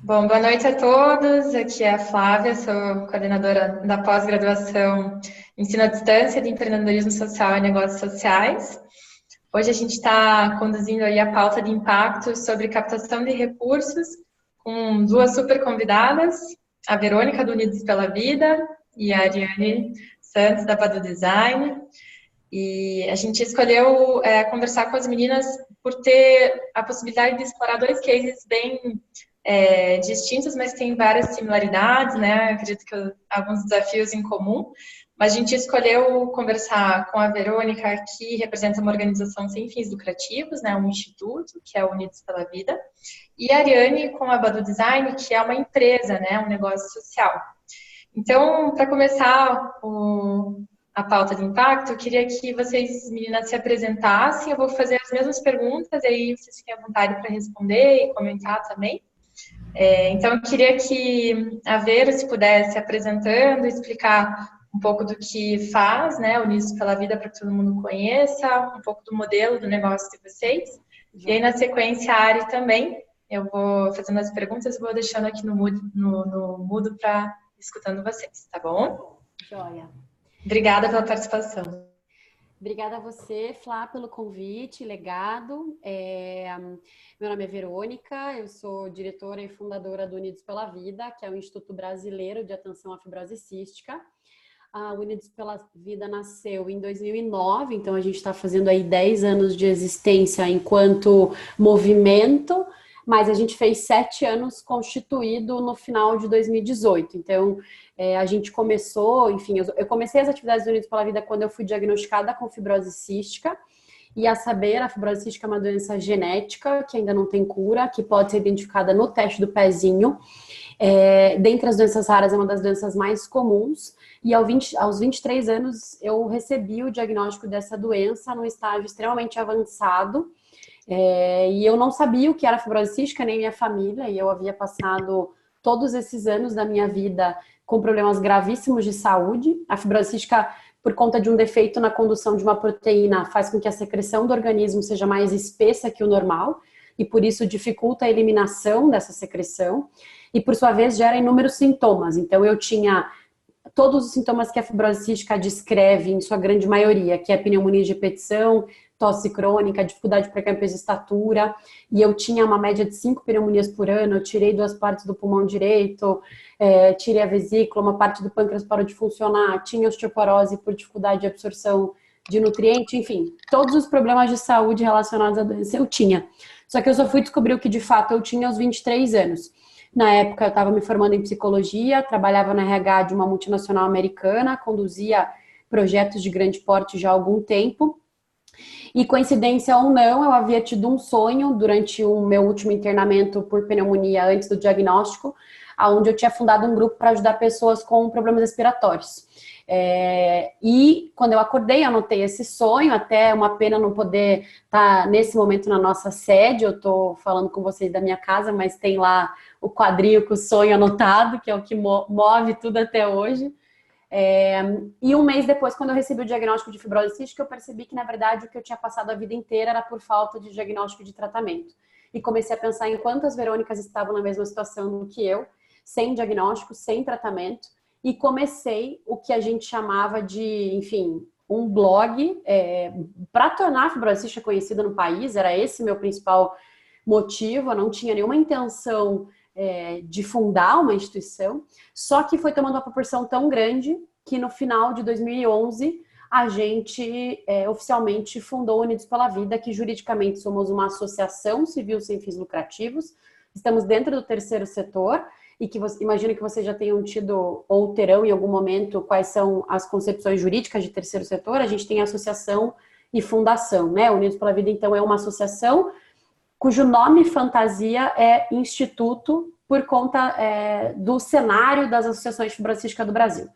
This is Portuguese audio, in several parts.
Bom, boa noite a todos. Aqui é a Flávia, sou coordenadora da pós-graduação Ensino à Distância de Empreendedorismo Social e Negócios Sociais. Hoje a gente está conduzindo aí a pauta de impacto sobre captação de recursos com duas super convidadas, a Verônica do Unidos pela Vida e a Ariane Santos da Badu Design. E a gente escolheu conversar com as meninas por ter a possibilidade de explorar dois cases bem distintos, mas tem várias similaridades, né? Acredito que alguns desafios em comum. Mas a gente escolheu conversar com a Verônica, que representa uma organização sem fins lucrativos, né? Um instituto, que é o Unidos pela Vida, e a Ariane com a Badu Design, que é uma empresa, né? Um negócio social. Então, para começar a pauta de impacto, eu queria que vocês, meninas, se apresentassem. Eu vou fazer as mesmas perguntas, e aí vocês fiquem à vontade para responder e comentar também. Então, eu queria que a Vera se pudesse apresentando, explicar um pouco do que faz, né, Unidos pela Vida, para que todo mundo conheça, um pouco do modelo do negócio de vocês. E aí, na sequência, a Ari também. Eu vou fazendo as perguntas e vou deixando aqui no mudo para escutando vocês, tá bom? Joia. Obrigada pela participação. Obrigada a você, Flá, pelo convite, legado. Meu nome é Verônica, eu sou diretora e fundadora do Unidos pela Vida, que é o Instituto Brasileiro de Atenção à Fibrose Cística. O Unidos pela Vida nasceu em 2009, então a gente está fazendo aí 10 anos de existência enquanto movimento, mas a gente fez 7 anos constituído no final de 2018. Então, a gente começou, enfim, eu comecei as atividades do Unidos pela Vida quando eu fui diagnosticada com fibrose cística. E a saber, a fibrose cística é uma doença genética que ainda não tem cura, que pode ser identificada no teste do pezinho. Dentre as doenças raras, é uma das doenças mais comuns. E aos 23 anos, eu recebi o diagnóstico dessa doença num estágio extremamente avançado. E eu não sabia o que era fibrose cística, nem minha família, e eu havia passado todos esses anos da minha vida com problemas gravíssimos de saúde. A fibrose cística, por conta de um defeito na condução de uma proteína, faz com que a secreção do organismo seja mais espessa que o normal, e por isso dificulta a eliminação dessa secreção, e por sua vez gera inúmeros sintomas. Então eu tinha todos os sintomas que a fibrose cística descreve, em sua grande maioria, que é pneumonia de repetição, tosse crônica, dificuldade para ganhar peso e estatura, e eu tinha uma média de 5 pneumonias por ano, eu tirei 2 partes do pulmão direito, tirei a vesícula, uma parte do pâncreas parou de funcionar, tinha osteoporose por dificuldade de absorção de nutriente, enfim, todos os problemas de saúde relacionados à doença eu tinha. Só que eu só fui descobrir o que de fato eu tinha aos 23 anos. Na época eu estava me formando em psicologia, trabalhava na RH de uma multinacional americana, conduzia projetos de grande porte já há algum tempo. E coincidência ou não, eu havia tido um sonho durante o meu último internamento por pneumonia antes do diagnóstico, onde eu tinha fundado um grupo para ajudar pessoas com problemas respiratórios. E quando eu acordei, eu anotei esse sonho, até uma pena não poder estar nesse momento na nossa sede, eu estou falando com vocês da minha casa, mas tem lá o quadrinho com o sonho anotado, que é o que move tudo até hoje. E um mês depois, quando eu recebi o diagnóstico de fibrose cística, eu percebi que, na verdade, o que eu tinha passado a vida inteira era por falta de diagnóstico de tratamento. E comecei a pensar em quantas Verônicas estavam na mesma situação do que eu, sem diagnóstico, sem tratamento, e comecei o que a gente chamava de, enfim, um blog para tornar a fibrose cística conhecida no país. Era esse meu principal motivo, eu não tinha nenhuma intenção de fundar uma instituição, só que foi tomando uma proporção tão grande que no final de 2011 a gente oficialmente fundou Unidos pela Vida, que juridicamente somos uma associação civil sem fins lucrativos, estamos dentro do terceiro setor, e que imagino que vocês já tenham tido ou terão em algum momento quais são as concepções jurídicas de terceiro setor. A gente tem associação e fundação, né? Unidos pela Vida, então, é uma associação cujo nome fantasia é Instituto, por conta do cenário das associações de fibrose cística do Brasil.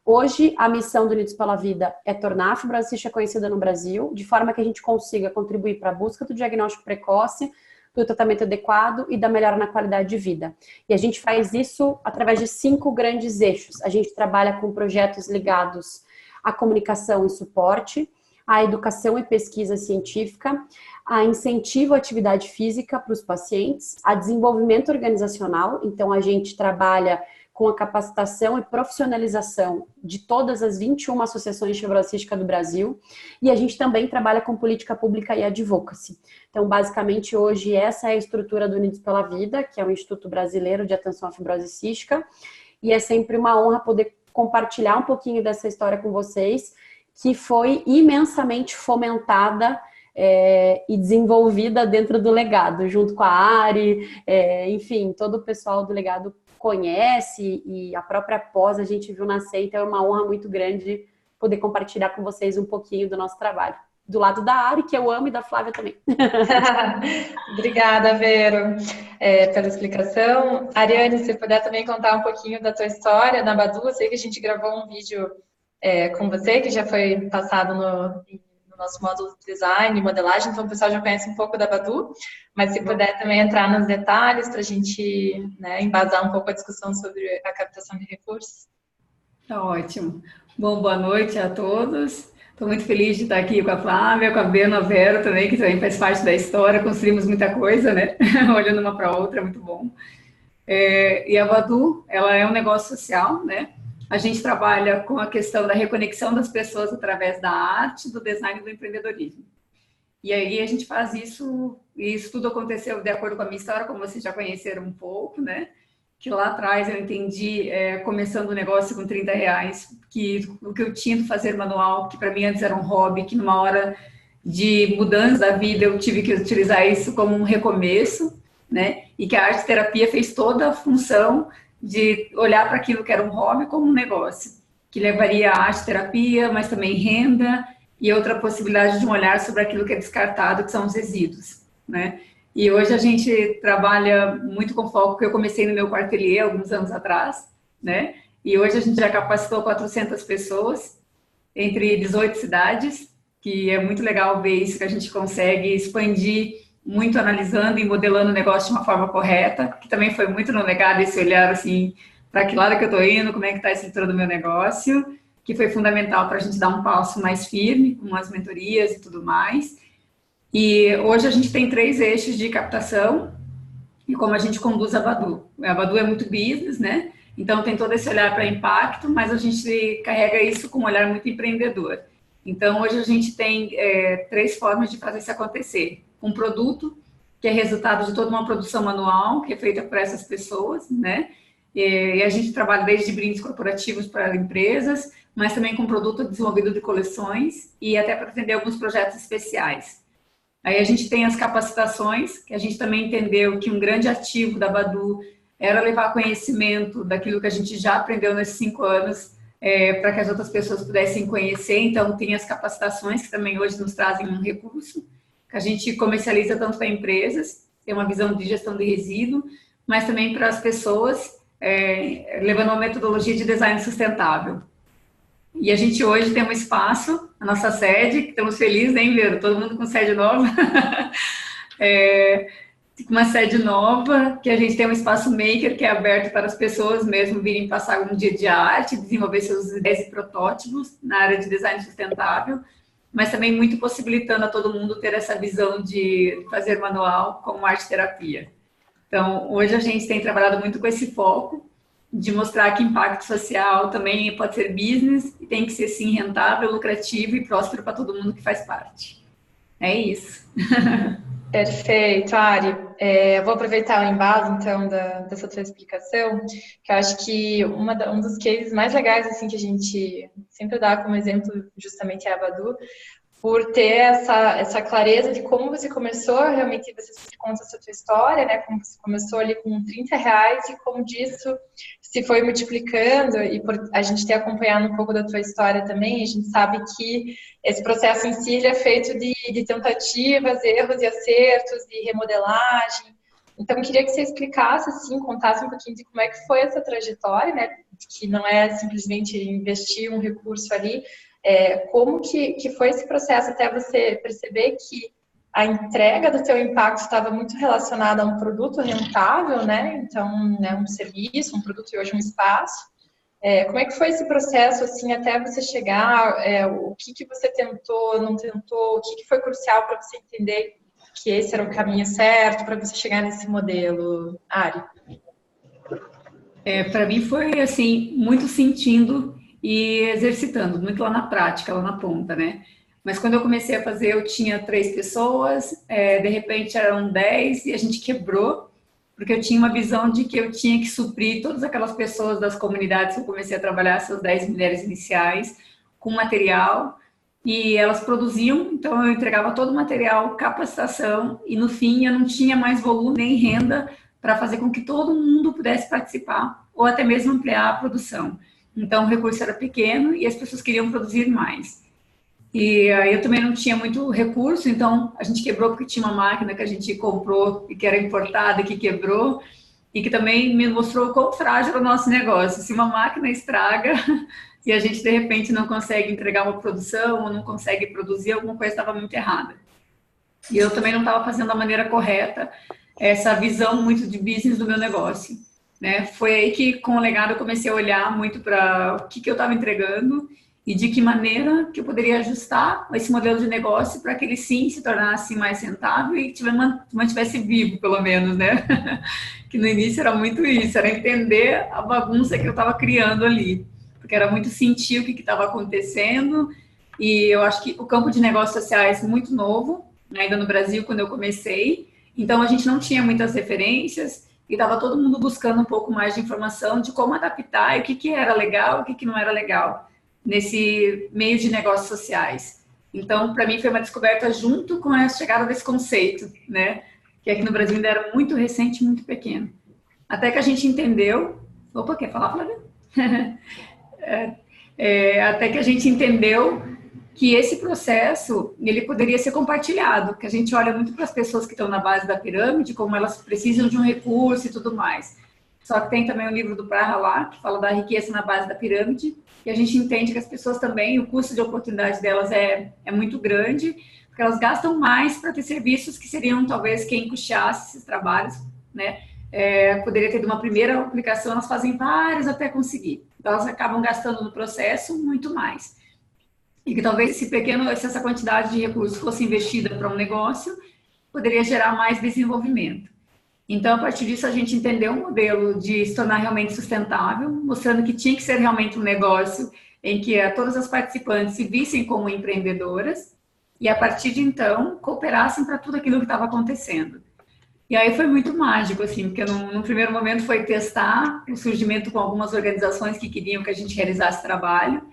Hoje, a missão do Unidos pela Vida é tornar a fibrose cística conhecida no Brasil, de forma que a gente consiga contribuir para a busca do diagnóstico precoce, do tratamento adequado e da melhora na qualidade de vida. E a gente faz isso através de 5 grandes eixos. A gente trabalha com projetos ligados à comunicação e suporte, a educação e pesquisa científica, a incentivo à atividade física para os pacientes, a desenvolvimento organizacional, então a gente trabalha com a capacitação e profissionalização de todas as 21 associações de fibrose cística do Brasil, e a gente também trabalha com política pública e advocacy. Então, basicamente, hoje essa é a estrutura do Unidos pela Vida, que é o Instituto Brasileiro de Atenção à Fibrose Cística, e é sempre uma honra poder compartilhar um pouquinho dessa história com vocês, que foi imensamente fomentada e desenvolvida dentro do legado, junto com a Ari, enfim, todo o pessoal do legado conhece e a própria pós a gente viu nascer, então é uma honra muito grande poder compartilhar com vocês um pouquinho do nosso trabalho. Do lado da Ari, que eu amo, e da Flávia também. Obrigada, Vero, pela explicação. Ariane, se puder também contar um pouquinho da tua história na Badu, eu sei que a gente gravou um vídeo com você, que já foi passado no nosso módulo de design e modelagem, então o pessoal já conhece um pouco da Badu, mas se puder também entrar nos detalhes para a gente embasar um pouco a discussão sobre a captação de recursos. Tá ótimo. Bom, boa noite a todos. Estou muito feliz de estar aqui com a Flávia, com a Beno, a Vero também, que também faz parte da história, construímos muita coisa, né? Olhando uma para a outra, é muito bom. E a Badu, ela é um negócio social, né? A gente trabalha com a questão da reconexão das pessoas através da arte, do design e do empreendedorismo. E aí a gente faz isso, e isso tudo aconteceu de acordo com a minha história, como vocês já conheceram um pouco, né? Que lá atrás eu entendi, começando o negócio com R$30, que o que eu tinha de fazer manual, que para mim antes era um hobby, que numa hora de mudança da vida eu tive que utilizar isso como um recomeço, né? E que a arte-terapia fez toda a função de olhar para aquilo que era um hobby como um negócio, que levaria a arte-terapia, mas também renda e outra possibilidade de um olhar sobre aquilo que é descartado, que são os resíduos, né? E hoje a gente trabalha muito com foco, que eu comecei no meu quartelier alguns anos atrás, né? E hoje a gente já capacitou 400 pessoas entre 18 cidades, que é muito legal ver isso, que a gente consegue expandir muito analisando e modelando o negócio de uma forma correta, que também foi muito no legado esse olhar assim, para que lado que eu estou indo, como é que está a estrutura do meu negócio, que foi fundamental para a gente dar um passo mais firme, com as mentorias e tudo mais. E hoje a gente tem 3 eixos de captação e como a gente conduz a Badu. A Badu é muito business, né? Então tem todo esse olhar para impacto, mas a gente carrega isso com um olhar muito empreendedor. Então hoje a gente tem 3 formas de fazer isso acontecer. Um produto, que é resultado de toda uma produção manual, que é feita por essas pessoas, né? E a gente trabalha desde brindes corporativos para empresas, mas também com produto desenvolvido de coleções e até para atender alguns projetos especiais. Aí a gente tem as capacitações, que a gente também entendeu que um grande ativo da Badu era levar conhecimento daquilo que a gente já aprendeu nesses 5 anos, para que as outras pessoas pudessem conhecer. Então tem as capacitações, que também hoje nos trazem um recurso, que a gente comercializa tanto para empresas, tem uma visão de gestão de resíduo, mas também para as pessoas, levando uma metodologia de design sustentável. E a gente hoje tem um espaço, a nossa sede, que estamos felizes, hein, Vero? Todo mundo com sede nova. Uma sede nova, que a gente tem um espaço maker, que é aberto para as pessoas mesmo virem passar um dia de arte, desenvolver seus ideias e protótipos na área de design sustentável, mas também muito possibilitando a todo mundo ter essa visão de fazer manual como arte-terapia. Então, hoje a gente tem trabalhado muito com esse foco de mostrar que impacto social também pode ser business e tem que ser, sim, rentável, lucrativo e próspero para todo mundo que faz parte. É isso. Perfeito, Ari. Eu vou aproveitar o embalo, então, dessa tua explicação, que eu acho que um dos cases mais legais, assim, que a gente sempre dá como exemplo, justamente é a Badu, por ter essa clareza de como você começou, realmente você se conta essa tua história, né? Como você começou ali com R$30 e como disso se foi multiplicando, e por a gente ter acompanhado um pouco da tua história também, a gente sabe que esse processo em si ele é feito de tentativas, erros e acertos, de remodelagem. Então, eu queria que você explicasse, assim, contasse um pouquinho de como é que foi essa trajetória, né? Que não é simplesmente investir um recurso ali, como que foi esse processo até você perceber que a entrega do teu impacto estava muito relacionada a um produto rentável, né? Então, né, um serviço, um produto e hoje um espaço. Como é que foi esse processo, assim, até você chegar, o que que você tentou, não tentou, o que que foi crucial para você entender que esse era o caminho certo para você chegar nesse modelo, Ari? Para mim foi assim, muito sentindo e exercitando, muito lá na prática, lá na ponta, né? Mas quando eu comecei a fazer, eu tinha 3 pessoas, de repente eram 10 e a gente quebrou, porque eu tinha uma visão de que eu tinha que suprir todas aquelas pessoas das comunidades que eu comecei a trabalhar, essas 10 mulheres iniciais, com material, e elas produziam, então eu entregava todo o material, capacitação, e no fim eu não tinha mais volume nem renda para fazer com que todo mundo pudesse participar, ou até mesmo ampliar a produção. Então o recurso era pequeno e as pessoas queriam produzir mais. E aí eu também não tinha muito recurso, então a gente quebrou porque tinha uma máquina que a gente comprou e que era importada, que quebrou, e que também me mostrou o quão frágil era o nosso negócio. Se uma máquina estraga e a gente de repente não consegue entregar uma produção ou não consegue produzir, alguma coisa estava muito errada. E eu também não estava fazendo da maneira correta essa visão muito de business do meu negócio, né? Foi aí que, com o legado, eu comecei a olhar muito para o que eu estava entregando e de que maneira que eu poderia ajustar esse modelo de negócio para que ele sim se tornasse mais rentável e mantivesse vivo, pelo menos, né? Que no início era muito isso, era entender a bagunça que eu estava criando ali, porque era muito sentir o que estava acontecendo. E eu acho que o campo de negócios sociais é muito novo, ainda no Brasil, quando eu comecei, então a gente não tinha muitas referências e estava todo mundo buscando um pouco mais de informação de como adaptar e o que era legal, o que não era legal nesse meio de negócios sociais. Então, para mim, foi uma descoberta junto com a chegada desse conceito, né? Que aqui no Brasil ainda era muito recente, muito pequeno. Até que a gente entendeu... Opa, quer falar, Flávia? Até que a gente entendeu que esse processo ele poderia ser compartilhado, que a gente olha muito para as pessoas que estão na base da pirâmide, como elas precisam de um recurso e tudo mais. Só que tem também o livro do Praha lá, que fala da riqueza na base da pirâmide, e a gente entende que as pessoas também, o custo de oportunidade delas é muito grande, porque elas gastam mais para ter serviços que seriam talvez quem custeasse esses trabalhos, né? Poderia ter de uma primeira aplicação, elas fazem várias até conseguir. Então elas acabam gastando no processo muito mais. E que talvez se essa quantidade de recursos fosse investida para um negócio, poderia gerar mais desenvolvimento. Então, a partir disso, a gente entendeu um modelo de se tornar realmente sustentável, mostrando que tinha que ser realmente um negócio em que todas as participantes se vissem como empreendedoras e, a partir de então, cooperassem para tudo aquilo que estava acontecendo. E aí foi muito mágico, assim, porque no primeiro momento foi testar o surgimento com algumas organizações que queriam que a gente realizasse trabalho.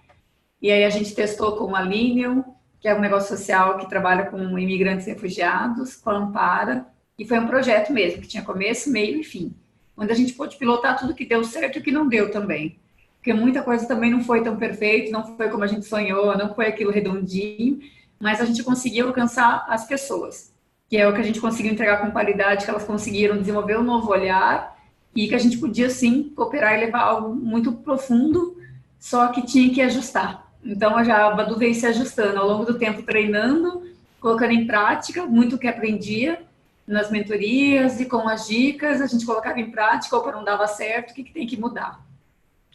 E aí a gente testou com a Linium, que é um negócio social que trabalha com imigrantes e refugiados, com a Ampara, e foi um projeto mesmo, que tinha começo, meio e fim, onde a gente pôde pilotar tudo que deu certo e o que não deu também. Porque muita coisa também não foi tão perfeito, não foi como a gente sonhou, não foi aquilo redondinho, mas a gente conseguiu alcançar as pessoas, que é o que a gente conseguiu entregar com qualidade, que elas conseguiram desenvolver um novo olhar e que a gente podia, sim, cooperar e levar algo muito profundo, só que tinha que ajustar. Então, a Badu veio se ajustando ao longo do tempo, treinando, colocando em prática muito o que aprendia nas mentorias e com as dicas, a gente colocava em prática, opa, não dava certo, o que tem que mudar?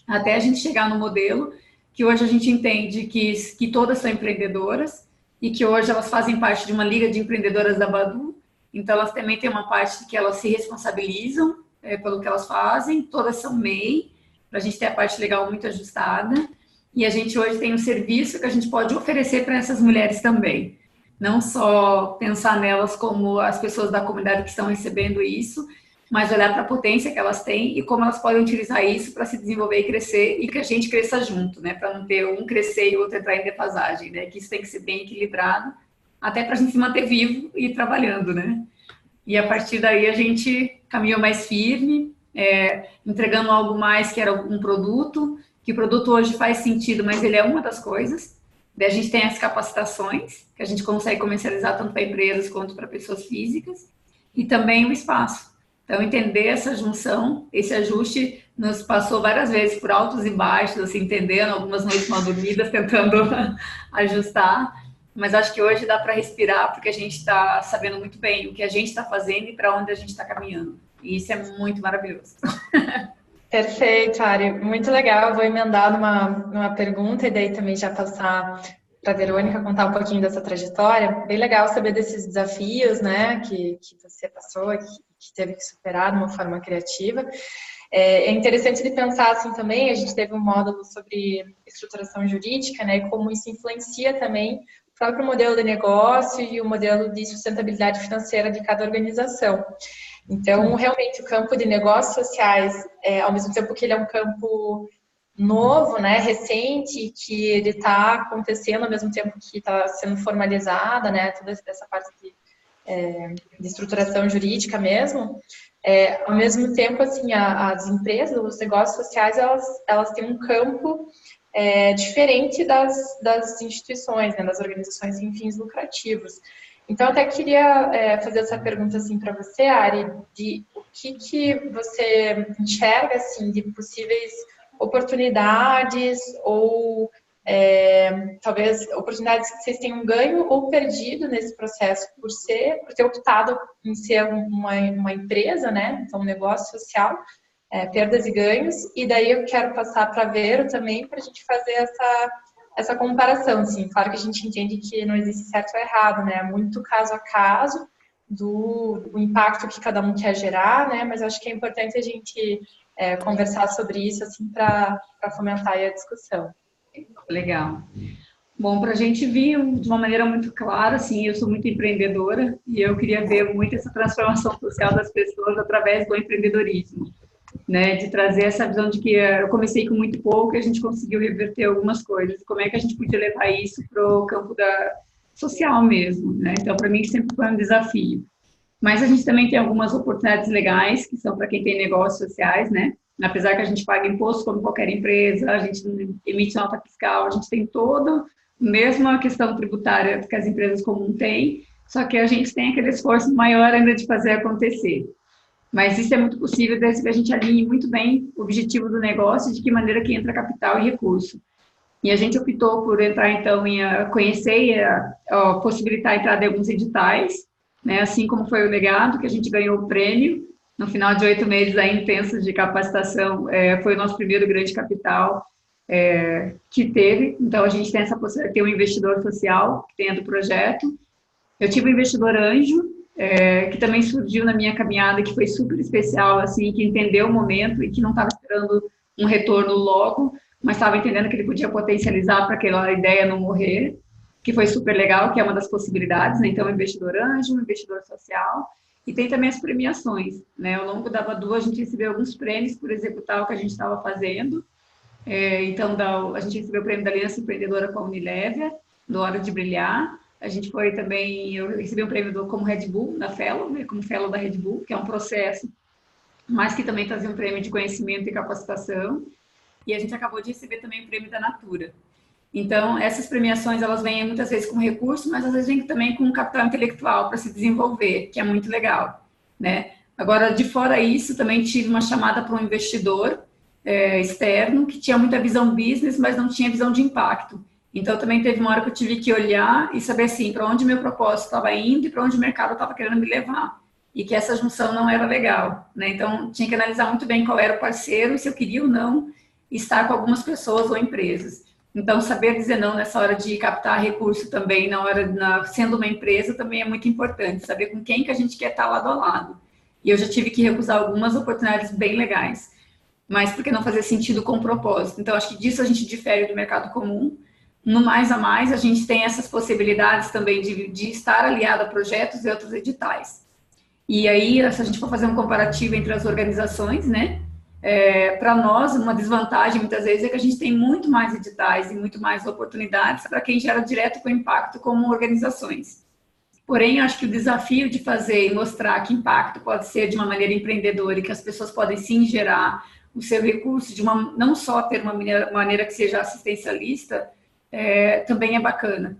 Até a gente chegar no modelo que hoje a gente entende que todas são empreendedoras e que hoje elas fazem parte de uma liga de empreendedoras da Badu, então elas também têm uma parte que elas se responsabilizam pelo que elas fazem, todas são MEI, para a gente ter a parte legal muito ajustada. E a gente hoje tem um serviço que a gente pode oferecer para essas mulheres também. Não só pensar nelas como as pessoas da comunidade que estão recebendo isso, mas olhar para a potência que elas têm e como elas podem utilizar isso para se desenvolver e crescer e que a gente cresça junto, né? Para não ter um crescer e o outro entrar em defasagem, né? Que isso tem que ser bem equilibrado, até para a gente se manter vivo e trabalhando, né? E a partir daí a gente caminhou mais firme, entregando algo mais que era um produto, que o produto hoje faz sentido, mas ele é uma das coisas. Daí a gente tem as capacitações, que a gente consegue comercializar tanto para empresas quanto para pessoas físicas, e também o espaço. Então, entender essa junção, esse ajuste, nos passou várias vezes por altos e baixos, assim, entendendo, algumas noites mal dormidas, tentando ajustar, mas acho que hoje dá para respirar, porque a gente está sabendo muito bem o que a gente está fazendo e para onde a gente está caminhando. E isso é muito maravilhoso. Perfeito, Ari. Muito legal. Eu vou emendar numa pergunta e daí também já passar para a Verônica contar um pouquinho dessa trajetória. Bem legal saber desses desafios, né, que você passou, que teve que superar de uma forma criativa. É interessante de pensar assim também, a gente teve um módulo sobre estruturação jurídica, né, e como isso influencia também o próprio modelo de negócio e o modelo de sustentabilidade financeira de cada organização. Então, realmente, o campo de negócios sociais, ao mesmo tempo que ele é um campo novo, né, recente, que ele está acontecendo ao mesmo tempo que está sendo formalizada, né, toda essa parte de estruturação jurídica mesmo, ao mesmo tempo, assim, as empresas, os negócios sociais, elas têm um campo diferente das instituições, né, das organizações sem fins lucrativos. Então, eu até queria fazer essa pergunta assim para você, Ari, de o que você enxerga assim de possíveis oportunidades ou talvez oportunidades que vocês tenham ganho ou perdido nesse processo por ter optado em ser uma empresa, né? Então, um negócio social, perdas e ganhos. E daí eu quero passar para a Vero também para a gente fazer essa comparação, assim. Claro que a gente entende que não existe certo ou errado, né? É muito caso a caso do impacto que cada um quer gerar, né? Mas acho que é importante a gente conversar sobre isso, assim, para fomentar aí a discussão. Legal. Bom, para a gente vir de uma maneira muito clara, assim, eu sou muito empreendedora e eu queria ver muito essa transformação social das pessoas através do empreendedorismo, né? De trazer essa visão de que eu comecei com muito pouco e a gente conseguiu reverter algumas coisas. Como é que a gente podia levar isso para o campo social mesmo, né? Então, para mim, sempre foi um desafio. Mas a gente também tem algumas oportunidades legais, que são para quem tem negócios sociais, né? Apesar que a gente paga imposto como qualquer empresa, a gente emite nota fiscal, a gente tem toda a mesma questão tributária que as empresas comuns têm, só que a gente tem aquele esforço maior ainda de fazer acontecer. Mas isso é muito possível desde que a gente alinhe muito bem o objetivo do negócio, de que maneira que entra capital e recurso. E a gente optou por entrar, então, em conhecer e possibilitar a entrada de alguns editais, né? Assim como foi o legado, que a gente ganhou o prêmio, no final de 8 meses aí, intensos de capacitação, foi o nosso primeiro grande capital que teve. Então, a gente tem essa possibilidade de ter um investidor social que tenha do projeto. Eu tive um investidor anjo, que também surgiu na minha caminhada, que foi super especial, assim, que entendeu o momento e que não estava esperando um retorno logo, mas estava entendendo que ele podia potencializar para aquela ideia não morrer, que foi super legal, que é uma das possibilidades, né? Então, investidor anjo, investidor social, e tem também as premiações, né? Ao longo da Badu, a gente recebeu alguns prêmios por executar o que a gente estava fazendo. Então, a gente recebeu o prêmio da Aliança Empreendedora com a Unilever, do Hora de Brilhar. A gente foi também, eu recebi um prêmio como Red Bull, da Fellow, né? Como Fellow da Red Bull, que é um processo, mas que também trazia um prêmio de conhecimento e capacitação. E a gente acabou de receber também o prêmio da Natura. Então, essas premiações, elas vêm muitas vezes com recurso, mas às vezes vêm também com capital intelectual para se desenvolver, que é muito legal, né? Agora, de fora isso, também tive uma chamada para um investidor externo, que tinha muita visão business, mas não tinha visão de impacto. Então, também teve uma hora que eu tive que olhar e saber, assim, para onde meu propósito estava indo e para onde o mercado estava querendo me levar. E que essa junção não era legal, né? Então, tinha que analisar muito bem qual era o parceiro e se eu queria ou não estar com algumas pessoas ou empresas. Então, saber dizer não nessa hora de captar recurso também, sendo uma empresa, também é muito importante. Saber com quem que a gente quer estar lado a lado. E eu já tive que recusar algumas oportunidades bem legais. Mas porque não fazia sentido com o propósito. Então, acho que disso a gente difere do mercado comum. No mais a mais, a gente tem essas possibilidades também de estar aliado a projetos e outros editais. E aí, se a gente for fazer um comparativo entre as organizações, né? Para nós, uma desvantagem muitas vezes é que a gente tem muito mais editais e muito mais oportunidades para quem gera direto com impacto como organizações. Porém, eu acho que o desafio de fazer e mostrar que impacto pode ser de uma maneira empreendedora e que as pessoas podem sim gerar o seu recurso, não só ter uma maneira que seja assistencialista, também é bacana.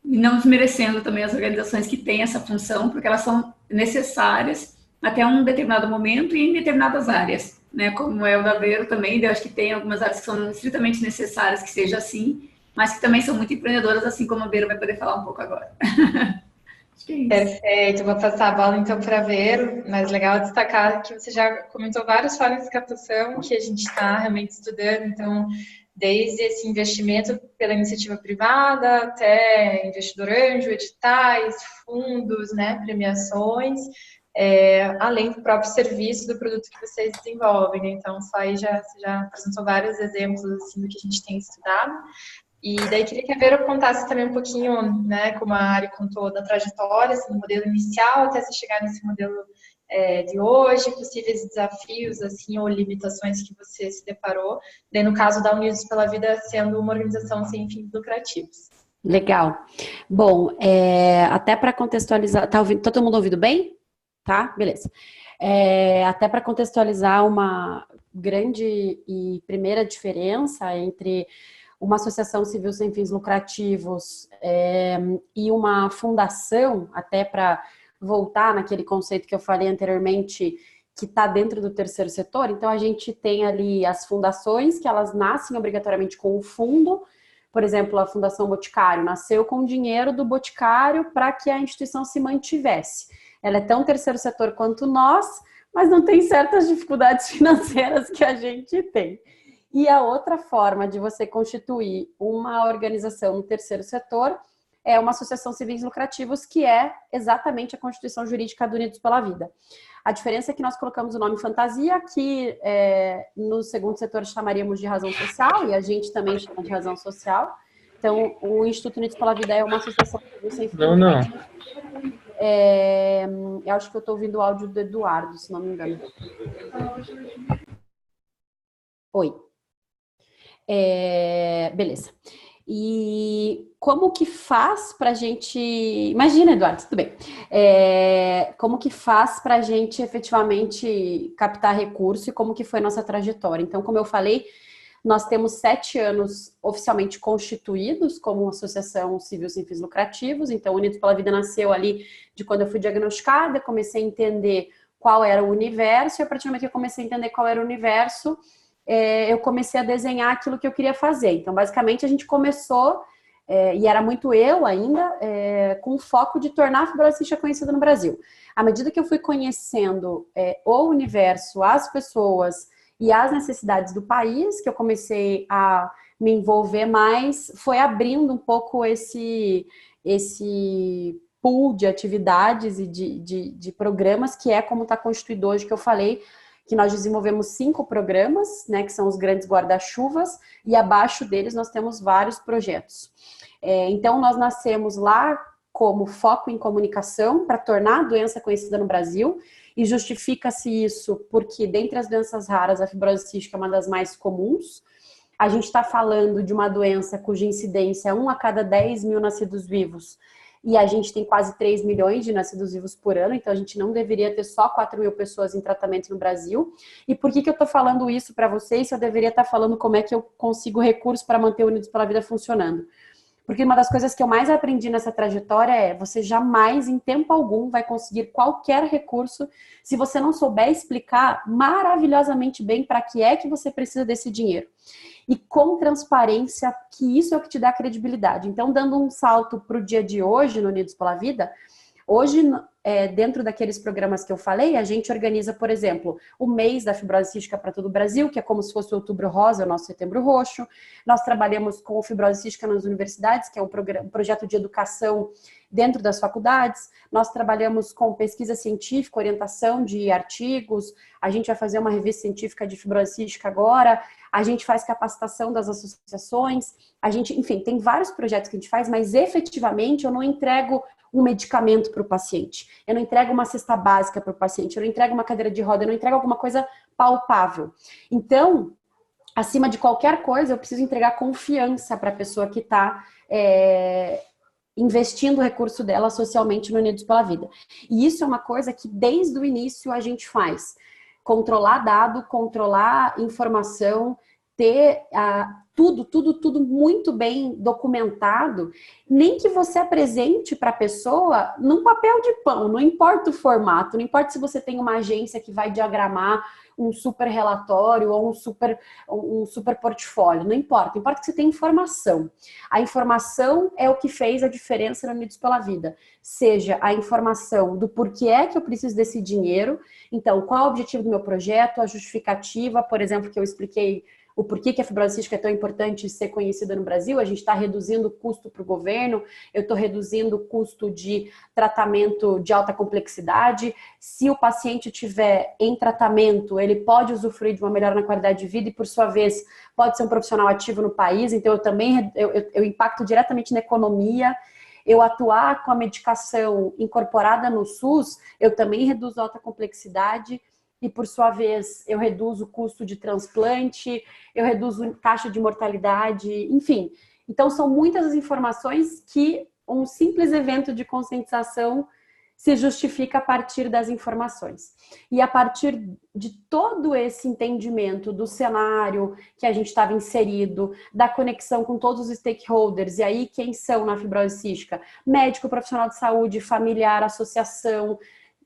E não desmerecendo também as organizações que têm essa função, porque elas são necessárias até um determinado momento e em determinadas áreas, né? Como é o da Vero também, eu acho que tem algumas áreas que são estritamente necessárias que seja assim, mas que também são muito empreendedoras, assim como a Vero vai poder falar um pouco agora. Acho que é isso. Perfeito, vou passar a bola então para Vero, mas legal destacar que você já comentou várias formas de captação que a gente está realmente estudando, então, desde esse investimento pela iniciativa privada até investidor anjo, editais, fundos, né, premiações, além do próprio serviço do produto que vocês desenvolvem, né? Então, só aí você já apresentou vários exemplos assim, do que a gente tem estudado. E daí queria que a Vera contasse também um pouquinho, né, como a Ari contou, da trajetória, assim, do modelo inicial até você chegar nesse modelo de hoje, possíveis desafios, assim, ou limitações que você se deparou, daí no caso da Unidos pela Vida sendo uma organização sem fins lucrativos. Legal. Bom, até para contextualizar, tá ouvindo, todo mundo ouvindo bem? Tá? Beleza. Até para contextualizar uma grande e primeira diferença entre uma associação civil sem fins lucrativos e uma fundação, até para voltar naquele conceito que eu falei anteriormente, que está dentro do terceiro setor. Então, a gente tem ali as fundações, que elas nascem obrigatoriamente com um fundo. Por exemplo, a Fundação Boticário nasceu com o dinheiro do Boticário para que a instituição se mantivesse. Ela é tão terceiro setor quanto nós, mas não tem certas dificuldades financeiras que a gente tem. E a outra forma de você constituir uma organização no terceiro setor é uma associação civis lucrativos, que é exatamente a constituição jurídica do Unidos pela Vida. A diferença é que nós colocamos o nome fantasia, que no segundo setor chamaríamos de razão social, e a gente também chama de razão social. Então, o Instituto Unidos pela Vida é uma associação civil sem fins lucrativos. Eu acho que eu estou ouvindo o áudio do Eduardo, se não me engano. Oi. Beleza. E como que faz para a gente... Imagina, Eduardo, tudo bem. Como que faz para a gente efetivamente captar recurso e como que foi nossa trajetória? Então, como eu falei, nós temos 7 anos oficialmente constituídos como associação civil sem fins lucrativos. Então, Unidos pela Vida nasceu ali de quando eu fui diagnosticada, comecei a entender qual era o universo, e a partir do momento que eu comecei a entender qual era o universo, eu comecei a desenhar aquilo que eu queria fazer. Então, basicamente, a gente começou, e era muito eu ainda, com o foco de tornar a fibrose cística conhecida no Brasil. À medida que eu fui conhecendo o universo, as pessoas e as necessidades do país, que eu comecei a me envolver mais, foi abrindo um pouco esse pool de atividades e de programas, que é como está constituído hoje, que eu falei, que nós desenvolvemos 5 programas, né, que são os grandes guarda-chuvas, e abaixo deles nós temos vários projetos. Então, nós nascemos lá como foco em comunicação para tornar a doença conhecida no Brasil, e justifica-se isso porque, dentre as doenças raras, a fibrose cística é uma das mais comuns. A gente está falando de uma doença cuja incidência é 1 a cada 10 mil nascidos vivos, e a gente tem quase 3 milhões de nascidos vivos por ano, então a gente não deveria ter só 4 mil pessoas em tratamento no Brasil. E por que eu estou falando isso para vocês se eu deveria estar falando como é que eu consigo recursos para manter o Unidos pela Vida funcionando? Porque uma das coisas que eu mais aprendi nessa trajetória é: você jamais, em tempo algum, vai conseguir qualquer recurso se você não souber explicar maravilhosamente bem para que é que você precisa desse dinheiro. E com transparência, que isso é o que te dá credibilidade. Então, dando um salto para o dia de hoje no Unidos pela Vida, hoje, dentro daqueles programas que eu falei, a gente organiza, por exemplo, o mês da fibrose cística para todo o Brasil, que é como se fosse o Outubro Rosa, o nosso Setembro Roxo. Nós trabalhamos com fibrose cística nas universidades, que é um projeto de educação dentro das faculdades. Nós trabalhamos com pesquisa científica, orientação de artigos. A gente vai fazer uma revista científica de fibrose cística agora. A gente faz capacitação das associações. A gente, enfim, tem vários projetos que a gente faz, mas efetivamente eu não entrego um medicamento para o paciente, eu não entrego uma cesta básica para o paciente, eu não entrego uma cadeira de roda, eu não entrego alguma coisa palpável. Então, acima de qualquer coisa, eu preciso entregar confiança para a pessoa que está investindo o recurso dela socialmente no Unidos pela Vida. E isso é uma coisa que desde o início a gente faz. Controlar dado, controlar informação, ter tudo muito bem documentado, nem que você apresente para a pessoa num papel de pão, não importa o formato, não importa se você tem uma agência que vai diagramar um super relatório ou um super portfólio, não importa, importa que você tenha informação. A informação é o que fez a diferença no Unidos pela Vida, seja a informação do porquê é que eu preciso desse dinheiro, então qual é o objetivo do meu projeto, a justificativa, por exemplo, que eu expliquei o porquê que a fibrose cística é tão importante ser conhecida no Brasil. A gente está reduzindo o custo para o governo, eu estou reduzindo o custo de tratamento de alta complexidade. Se o paciente estiver em tratamento, ele pode usufruir de uma melhora na qualidade de vida e, por sua vez, pode ser um profissional ativo no país. Então, eu também eu impacto diretamente na economia. Eu atuar com a medicação incorporada no SUS, eu também reduzo a alta complexidade. E, por sua vez, eu reduzo o custo de transplante, eu reduzo taxa de mortalidade, enfim. Então, são muitas as informações que um simples evento de conscientização se justifica a partir das informações. E a partir de todo esse entendimento do cenário que a gente estava inserido, da conexão com todos os stakeholders, e aí quem são na fibrose cística? Médico, profissional de saúde, familiar, associação,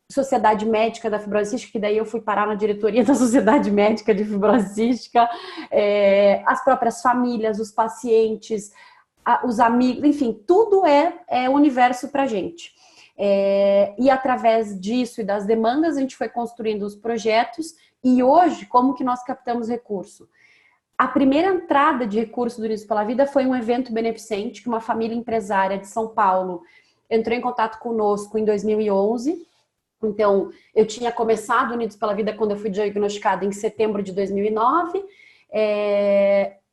Sociedade Médica da Fibrose Cística, que daí eu fui parar na diretoria da Sociedade Médica de Fibrose Cística, as próprias famílias, os pacientes, os amigos, enfim, tudo é universo para a gente. E através disso e das demandas, a gente foi construindo os projetos, e hoje, como que nós captamos recurso? A primeira entrada de recurso do Unidos pela Vida foi um evento beneficente que uma família empresária de São Paulo entrou em contato conosco em 2011. Então, eu tinha começado o Unidos pela Vida quando eu fui diagnosticada em setembro de 2009,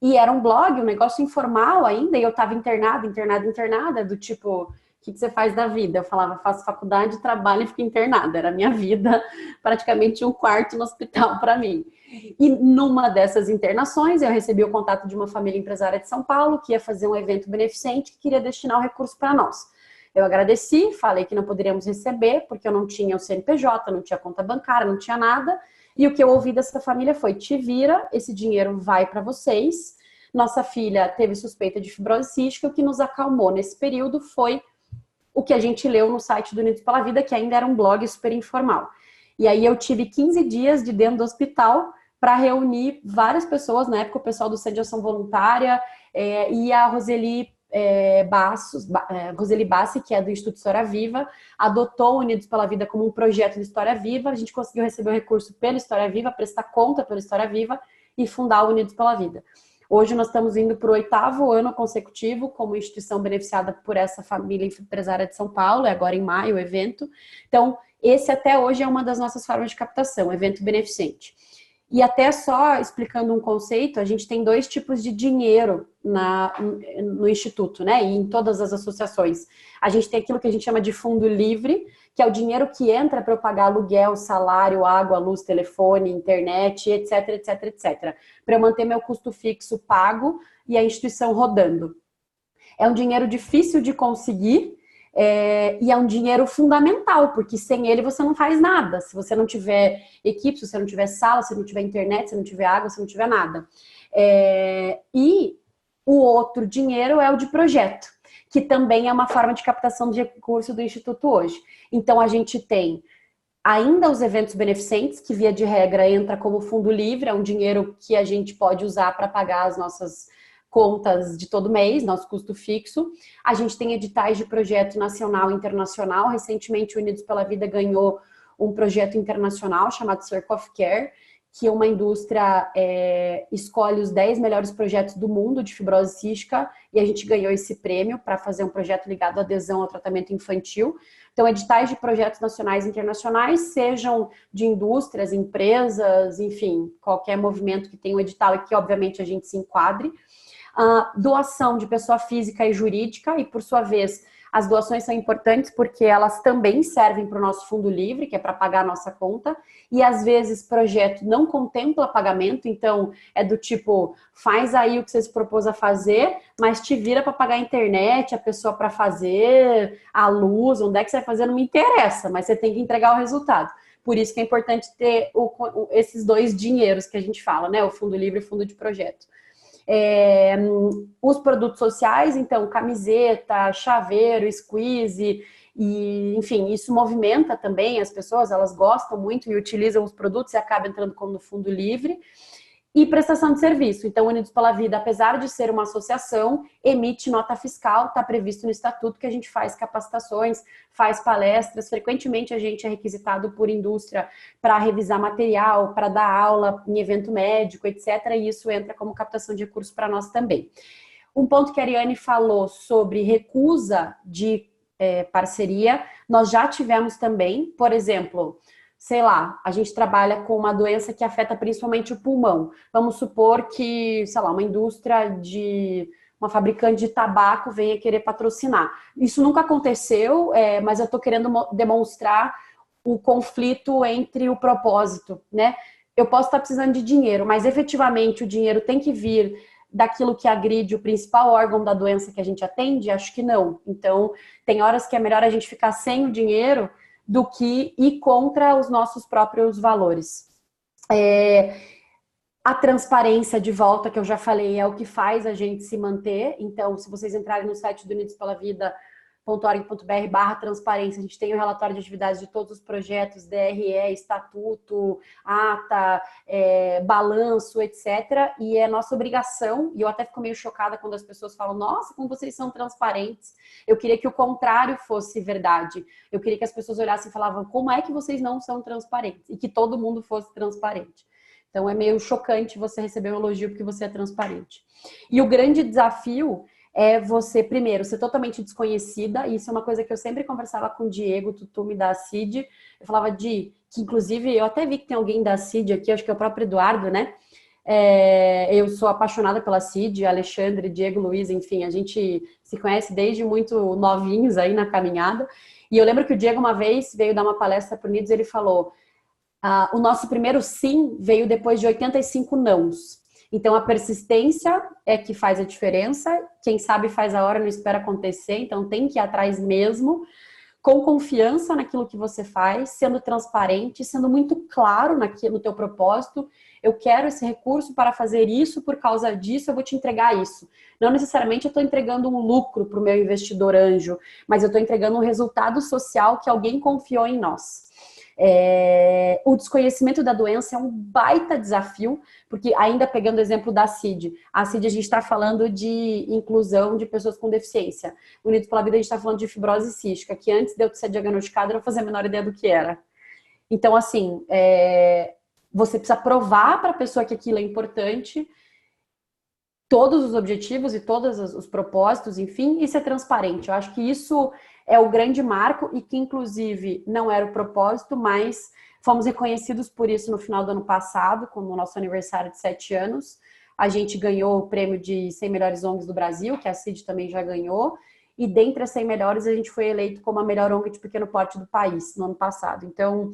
e era um blog, um negócio informal ainda, e eu estava internada, do tipo, o que você faz da vida? Eu falava, faço faculdade, trabalho e fico internada, era a minha vida, praticamente um quarto no hospital para mim. E numa dessas internações, eu recebi o contato de uma família empresária de São Paulo, que ia fazer um evento beneficente, que queria destinar o recurso para nós. Eu agradeci, falei que não poderíamos receber, porque eu não tinha o CNPJ, não tinha conta bancária, não tinha nada. E o que eu ouvi dessa família foi, te vira, esse dinheiro vai para vocês. Nossa filha teve suspeita de fibrose cística, o que nos acalmou nesse período foi o que a gente leu no site do Unidos pela Vida, que ainda era um blog super informal. E aí eu tive 15 dias de dentro do hospital para reunir várias pessoas, na época o pessoal do Centro de Ação Voluntária e a Roseli Bassi, que é do Instituto História Viva, adotou o Unidos pela Vida como um projeto de História Viva. A gente conseguiu receber o recurso pela História Viva, prestar conta pela História Viva e fundar o Unidos pela Vida. Hoje nós estamos indo para o 8º ano consecutivo como instituição beneficiada por essa família empresária de São Paulo, é agora em maio o evento. Então, esse até hoje é uma das nossas formas de captação, evento beneficente. E até só explicando um conceito, a gente tem 2 tipos de dinheiro no Instituto, né? E em todas as associações. A gente tem aquilo que a gente chama de fundo livre, que é o dinheiro que entra para eu pagar aluguel, salário, água, luz, telefone, internet, etc, etc, etc. Para eu manter meu custo fixo pago e a instituição rodando. É um dinheiro difícil de conseguir, e é um dinheiro fundamental, porque sem ele você não faz nada. Se você não tiver equipe, se você não tiver sala, se não tiver internet, se não tiver água, se não tiver nada. E o outro dinheiro é o de projeto, que também é uma forma de captação de recurso do Instituto hoje. Então, a gente tem ainda os eventos beneficentes, que via de regra entra como fundo livre, é um dinheiro que a gente pode usar para pagar as nossas contas de todo mês, nosso custo fixo. A gente tem editais de projeto nacional e internacional. Recentemente, o Unidos pela Vida ganhou um projeto internacional chamado Circle of Care, que uma indústria escolhe os 10 melhores projetos do mundo de fibrose cística, e a gente ganhou esse prêmio para fazer um projeto ligado à adesão ao tratamento infantil. Então, editais de projetos nacionais e internacionais, sejam de indústrias, empresas, enfim, qualquer movimento que tenha um edital e que, obviamente, a gente se enquadre. Doação de pessoa física e jurídica, e por sua vez, as doações são importantes porque elas também servem para o nosso fundo livre, que é para pagar a nossa conta, e às vezes projeto não contempla pagamento, então é do tipo, faz aí o que você se propôs a fazer, mas te vira para pagar a internet, a pessoa para fazer, a luz, onde é que você vai fazer, não me interessa, mas você tem que entregar o resultado. Por isso que é importante ter esses dois dinheiros que a gente fala, né? O fundo livre e o fundo de projeto. Os produtos sociais, então, camiseta, chaveiro, squeeze, e, enfim, isso movimenta também as pessoas, elas gostam muito e utilizam os produtos e acaba entrando como no fundo livre. E prestação de serviço. Então, Unidos pela Vida, apesar de ser uma associação, emite nota fiscal, está previsto no estatuto que a gente faz capacitações, faz palestras, frequentemente a gente é requisitado por indústria para revisar material, para dar aula em evento médico, etc. E isso entra como captação de recursos para nós também. Um ponto que a Ariane falou sobre recusa de parceria, nós já tivemos também, por exemplo, sei lá, a gente trabalha com uma doença que afeta principalmente o pulmão. Vamos supor que, sei lá, uma fabricante de tabaco venha querer patrocinar. Isso nunca aconteceu, mas eu estou querendo demonstrar o conflito entre o propósito, né? Eu posso estar precisando de dinheiro, mas efetivamente o dinheiro tem que vir daquilo que agride o principal órgão da doença que a gente atende? Acho que não. Então, tem horas que é melhor a gente ficar sem o dinheiro do que ir contra os nossos próprios valores. A transparência de volta, que eu já falei, é o que faz a gente se manter. Então, se vocês entrarem no site do Unidos pela Vida.org.br/transparência, a gente tem o relatório de atividades de todos os projetos, DRE, estatuto, ata, balanço, etc. E é nossa obrigação, e eu até fico meio chocada quando as pessoas falam, nossa, como vocês são transparentes. Eu queria que o contrário fosse verdade. Eu queria que as pessoas olhassem e falavam, como é que vocês não são transparentes? E que todo mundo fosse transparente. Então, é meio chocante você receber um elogio porque você é transparente. E o grande desafio é você, primeiro, ser totalmente desconhecida. E isso é uma coisa que eu sempre conversava com o Diego Tutume da CID. Eu falava que inclusive, eu até vi que tem alguém da CID aqui, acho que é o próprio Eduardo, né? Eu sou apaixonada pela CID, Alexandre, Diego, Luiz, enfim, a gente se conhece desde muito novinhos aí na caminhada. E eu lembro que o Diego uma vez veio dar uma palestra para o Unidos e ele falou: o nosso primeiro sim veio depois de 85 nãos. Então, a persistência é que faz a diferença. Quem sabe faz a hora, não espera acontecer. Então, tem que ir atrás mesmo, com confiança naquilo que você faz, sendo transparente, sendo muito claro no teu propósito. Eu quero esse recurso para fazer isso, por causa disso eu vou te entregar isso. Não necessariamente eu estou entregando um lucro para o meu investidor anjo, mas eu estou entregando um resultado social que alguém confiou em nós. O desconhecimento da doença é um baita desafio, porque ainda pegando o exemplo da CID, a CID a gente está falando de inclusão de pessoas com deficiência. Unidos pela Vida a gente está falando de fibrose cística, que antes de eu ser diagnosticada eu não fazia a menor ideia do que era. Então, assim, você precisa provar para a pessoa que aquilo é importante, todos os objetivos e todos os propósitos, enfim, e ser transparente. Eu acho que isso é o grande marco e que, inclusive, não era o propósito, mas fomos reconhecidos por isso no final do ano passado, como o nosso aniversário de 7 anos. A gente ganhou o prêmio de 100 melhores ONGs do Brasil, que a CID também já ganhou, e dentre as 100 melhores a gente foi eleito como a melhor ONG de pequeno porte do país no ano passado. Então,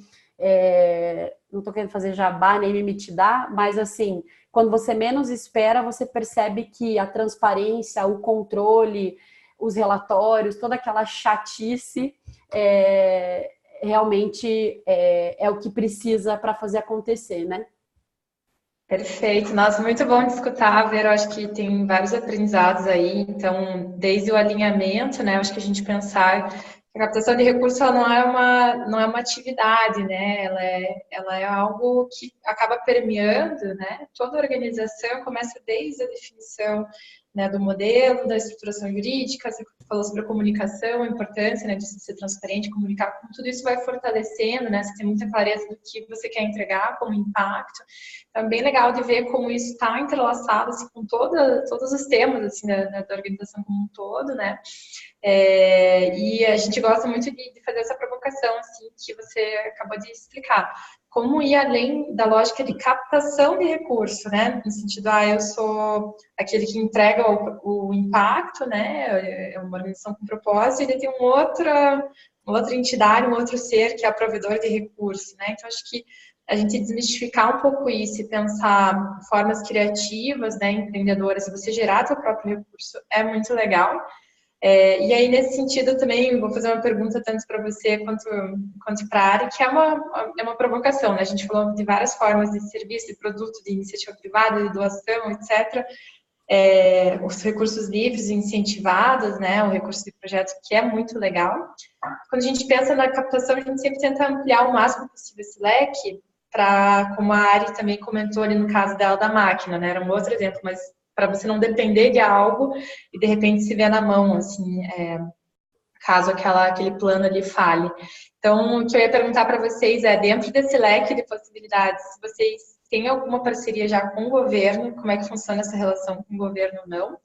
não estou querendo fazer jabá nem me mitidar, mas assim, quando você menos espera, você percebe que a transparência, o controle, os relatórios, toda aquela chatice realmente é o que precisa para fazer acontecer, né? Perfeito, nossa, muito bom de escutar, Vera. Eu acho que tem vários aprendizados aí. Então, desde o alinhamento, né? Eu acho que a gente pensar que a captação de recursos ela não é uma atividade, né? Ela é algo que acaba permeando, né? Toda a organização começa desde a definição, né, do modelo, da estruturação jurídica. Você falou sobre a comunicação, a importância, né, de ser transparente, comunicar, como tudo isso vai fortalecendo, né? Você tem muita clareza do que você quer entregar como impacto. Então, é bem legal de ver como isso está entrelaçado assim, com todos os temas assim, da organização como um todo, né? E a gente gosta muito de fazer essa provocação assim, que você acabou de explicar. Como ir além da lógica de captação de recurso, né? No sentido, eu sou aquele que entrega o impacto, né? É uma organização com propósito, e tem uma outra entidade, um outro ser que é o provedor de recurso, né? Então, acho que a gente desmistificar um pouco isso e pensar formas criativas, né, empreendedoras, e você gerar seu próprio recurso é muito legal. E aí, nesse sentido, também vou fazer uma pergunta tanto para você quanto para a Ari, que é uma provocação, né? A gente falou de várias formas de serviço, de produto, de iniciativa privada, de doação, etc. Os recursos livres incentivados, né? O recurso de projeto, que é muito legal. Quando a gente pensa na captação, a gente sempre tenta ampliar o máximo possível esse leque para, como a Ari também comentou ali no caso dela da máquina, né? Era um outro exemplo, mas para você não depender de algo e de repente se ver na mão, assim, caso aquele plano ali falhe. Então, o que eu ia perguntar para vocês é, dentro desse leque de possibilidades, se vocês têm alguma parceria já com o governo, como é que funciona essa relação com o governo ou não?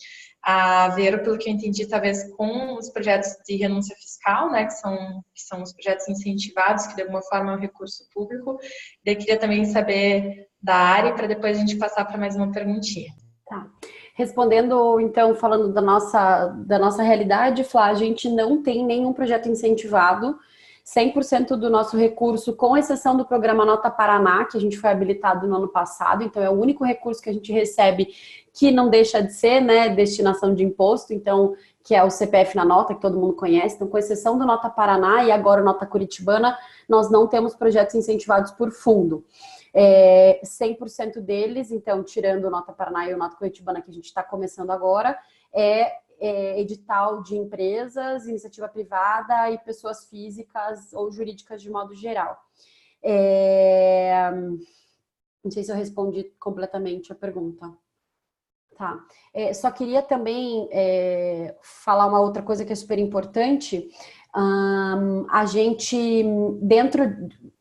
A Vero, pelo que eu entendi, talvez com os projetos de renúncia fiscal, né, que são os projetos incentivados, que de alguma forma é um recurso público. Eu queria também saber da área, para depois a gente passar para mais uma perguntinha. Tá. Respondendo, então, falando da nossa realidade, Flá, a gente não tem nenhum projeto incentivado, 100% do nosso recurso, com exceção do programa Nota Paraná, que a gente foi habilitado no ano passado, então é o único recurso que a gente recebe que não deixa de ser, né, destinação de imposto, então, que é o CPF na nota, que todo mundo conhece. Então, com exceção do Nota Paraná e agora o Nota Curitibana, nós não temos projetos incentivados por fundo. 100% deles, então, tirando o Nota Paraná e o Nota Curitibana, que a gente está começando agora, edital de empresas, iniciativa privada e pessoas físicas ou jurídicas de modo geral. Não sei se eu respondi completamente a pergunta. Tá. Só queria também falar uma outra coisa que é super importante. A gente, dentro,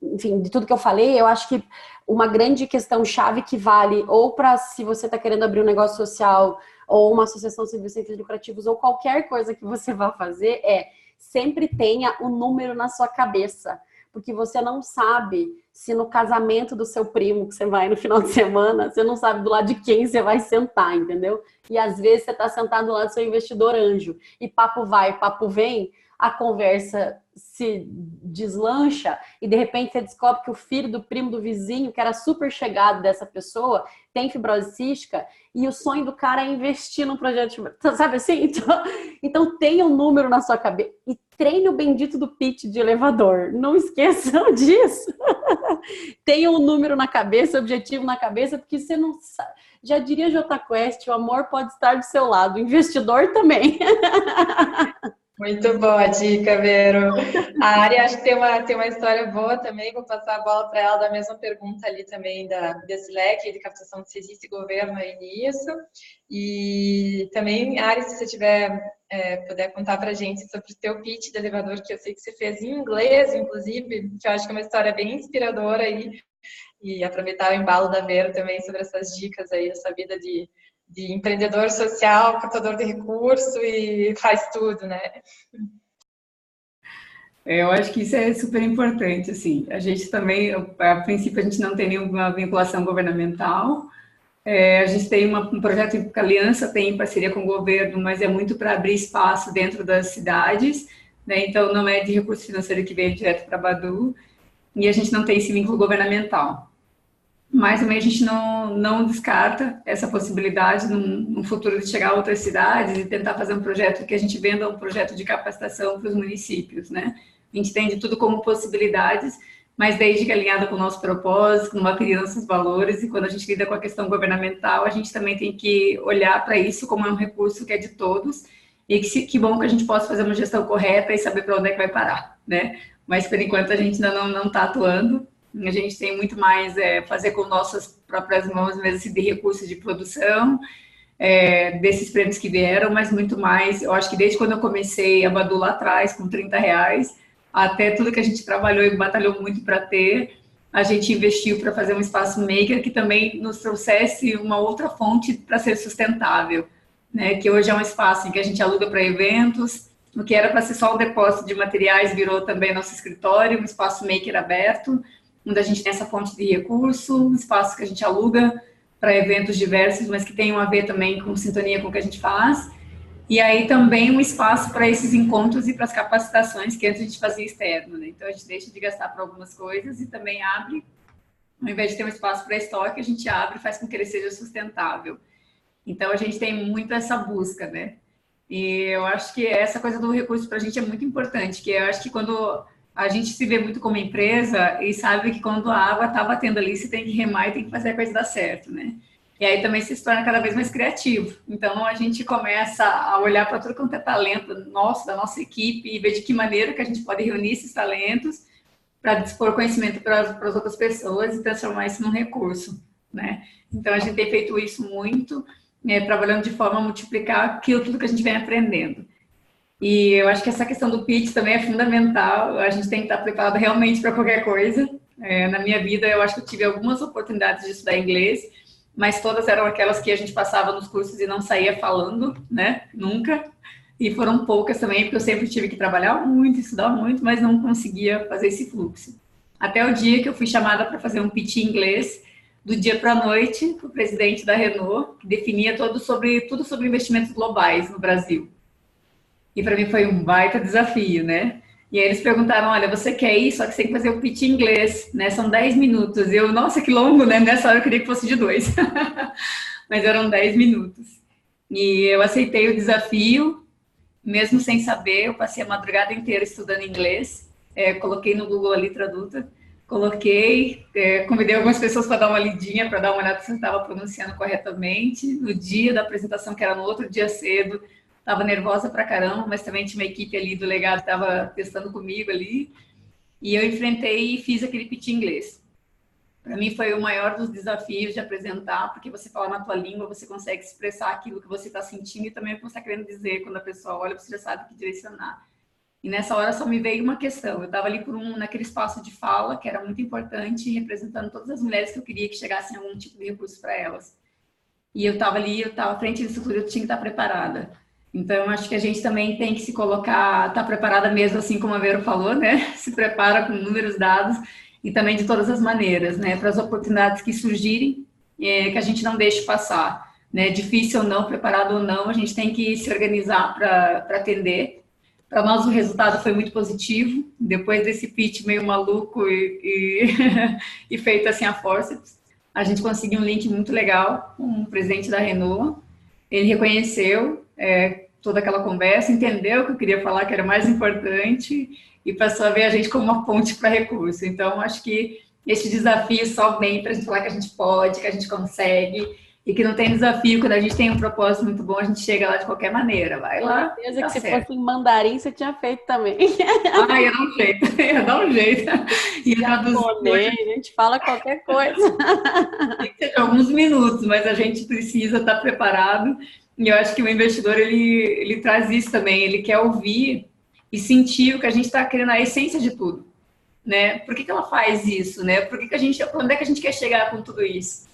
enfim, de tudo que eu falei, eu acho que uma grande questão-chave que vale ou para se você está querendo abrir um negócio social ou uma associação civil sem fins lucrativos ou qualquer coisa que você vá fazer sempre tenha um número na sua cabeça, porque você não sabe se no casamento do seu primo que você vai no final de semana, você não sabe do lado de quem você vai sentar, entendeu? E às vezes você está sentado do lado do seu investidor anjo e papo vai, papo vem, a conversa se deslancha e de repente você descobre que o filho do primo do vizinho, que era super chegado dessa pessoa, tem fibrose cística e o sonho do cara é investir num projeto, sabe assim? Então tenha um número na sua cabeça e treine o bendito do pitch de elevador. Não esqueçam disso. Tenha um número na cabeça, objetivo na cabeça, porque você não sabe. Já diria Jota Quest, o amor pode estar do seu lado, o investidor também. Muito boa a dica, Vero. A Ari, acho que tem uma história boa também, vou passar a bola para ela da mesma pergunta ali também desse leque de captação, se existe governo aí nisso. E também, Ari, se você puder contar para a gente sobre o teu pitch de elevador, que eu sei que você fez em inglês, inclusive, que eu acho que é uma história bem inspiradora aí, e aproveitar o embalo da Vero também sobre essas dicas aí, dessa vida de empreendedor social, captador de recurso e faz tudo, né? Eu acho que isso é super importante, assim. A gente também, a princípio, a gente não tem nenhuma vinculação governamental. A gente tem um projeto que a Aliança tem em parceria com o governo, mas é muito para abrir espaço dentro das cidades, né? Então, não é de recurso financeiro que vem direto para a Badu, e a gente não tem esse vínculo governamental. Mas também a gente não descarta essa possibilidade no futuro de chegar a outras cidades e tentar fazer um projeto que a gente venda um projeto de capacitação para os municípios, né? A gente tem de tudo como possibilidades, mas desde que alinhada com o nosso propósito, com uma criança, os valores, e quando a gente lida com a questão governamental, a gente também tem que olhar para isso como um recurso que é de todos, e que bom que a gente possa fazer uma gestão correta e saber para onde é que vai parar, né? Mas, por enquanto, a gente ainda não está atuando. A gente tem muito mais fazer com nossas próprias mãos, mesmo assim, de recursos de produção, desses prêmios que vieram, mas muito mais, eu acho que desde quando eu comecei a Badu lá atrás, com R$30, até tudo que a gente trabalhou e batalhou muito para ter, a gente investiu para fazer um espaço maker que também nos trouxesse uma outra fonte para ser sustentável, né? Que hoje é um espaço em que a gente aluga para eventos, o que era para ser só um depósito de materiais virou também nosso escritório, um espaço maker aberto, onde a gente tem essa fonte de recurso, um espaço que a gente aluga para eventos diversos, mas que tenham a ver também com sintonia com o que a gente faz. E aí também um espaço para esses encontros e para as capacitações que antes a gente fazia externo, né? Então a gente deixa de gastar para algumas coisas e também abre, ao invés de ter um espaço para estoque, a gente abre e faz com que ele seja sustentável. Então a gente tem muito essa busca, né? E eu acho que essa coisa do recurso para a gente é muito importante, que eu acho que quando a gente se vê muito como empresa e sabe que quando a água está batendo ali, você tem que remar e tem que fazer a coisa dar certo, né? E aí também se torna cada vez mais criativo. Então a gente começa a olhar para tudo quanto é talento nosso, da nossa equipe, e ver de que maneira que a gente pode reunir esses talentos para dispor conhecimento para as outras pessoas e transformar isso num recurso, né? Então a gente tem feito isso muito, trabalhando de forma a multiplicar aquilo tudo que a gente vem aprendendo. E eu acho que essa questão do pitch também é fundamental. A gente tem que estar preparado realmente para qualquer coisa. Na minha vida, eu acho que eu tive algumas oportunidades de estudar inglês, mas todas eram aquelas que a gente passava nos cursos e não saía falando, né? Nunca. E foram poucas também, porque eu sempre tive que trabalhar muito, estudar muito, mas não conseguia fazer esse fluxo. Até o dia que eu fui chamada para fazer um pitch em inglês, do dia para a noite, para o presidente da Renault, que definia tudo sobre investimentos globais no Brasil. E para mim foi um baita desafio, né? E aí eles perguntaram, olha, você quer ir, só que você tem que fazer o pitch em inglês, né? São 10 minutos. Eu, nossa, que longo, né? Nessa hora eu queria que fosse de 2. Mas eram 10 minutos. E eu aceitei o desafio, mesmo sem saber. Eu passei a madrugada inteira estudando inglês. Coloquei no Google ali, traduta. Coloquei, convidei algumas pessoas para dar uma lidinha, para dar uma olhada se eu estava pronunciando corretamente. No dia da apresentação, que era no outro dia cedo, estava nervosa pra caramba, mas também tinha uma equipe ali do legado que estava testando comigo ali. E eu enfrentei e fiz aquele pitch em inglês. Para mim foi o maior dos desafios de apresentar, porque você fala na tua língua, você consegue expressar aquilo que você está sentindo e também o que você está querendo dizer. Quando a pessoa olha, você já sabe o que direcionar. E nessa hora só me veio uma questão. Eu estava ali naquele espaço de fala, que era muito importante, representando todas as mulheres que eu queria que chegassem a algum tipo de recurso para elas. E eu estava ali, eu estava à frente disso tudo, eu tinha que estar preparada. Então, acho que a gente também tem que se colocar, estar preparada mesmo, assim como a Vero falou, né? Se prepara com números, dados e também de todas as maneiras, né? Para as oportunidades que surgirem, que a gente não deixe passar, né? Difícil ou não, preparado ou não, a gente tem que se organizar para atender. Para nós o resultado foi muito positivo, depois desse pitch meio maluco e feito assim a forceps, a gente conseguiu um link muito legal com o presidente da Renault. Ele reconheceu toda aquela conversa, entendeu o que eu queria falar, que era mais importante, e passou a ver a gente como uma ponte para recurso. Então, acho que esse desafio só vem para a gente falar que a gente pode, que a gente consegue, e que não tem desafio. Quando a gente tem um propósito muito bom, a gente chega lá de qualquer maneira. Vai lá. Com certeza que se fosse em mandarim, você tinha feito também. Ah, ia dar um jeito. Ia dar um jeito. Japonês, a gente fala qualquer coisa. Tem que ser alguns minutos, mas a gente precisa estar preparado. E eu acho que o investidor, ele traz isso também. Ele quer ouvir e sentir o que a gente está querendo, a essência de tudo, né? Por que ela faz isso, né? Onde é que a gente quer chegar com tudo isso?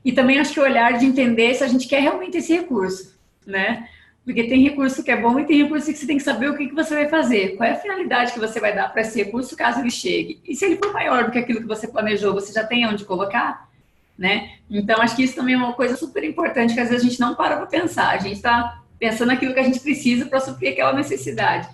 E também acho que o olhar de entender se a gente quer realmente esse recurso, né? Porque tem recurso que é bom e tem recurso que você tem que saber o que você vai fazer. Qual é a finalidade que você vai dar para esse recurso caso ele chegue? E se ele for maior do que aquilo que você planejou, você já tem onde colocar? Né? Então, acho que isso também é uma coisa super importante, que às vezes a gente não para pensar. A gente está pensando naquilo que a gente precisa para suprir aquela necessidade.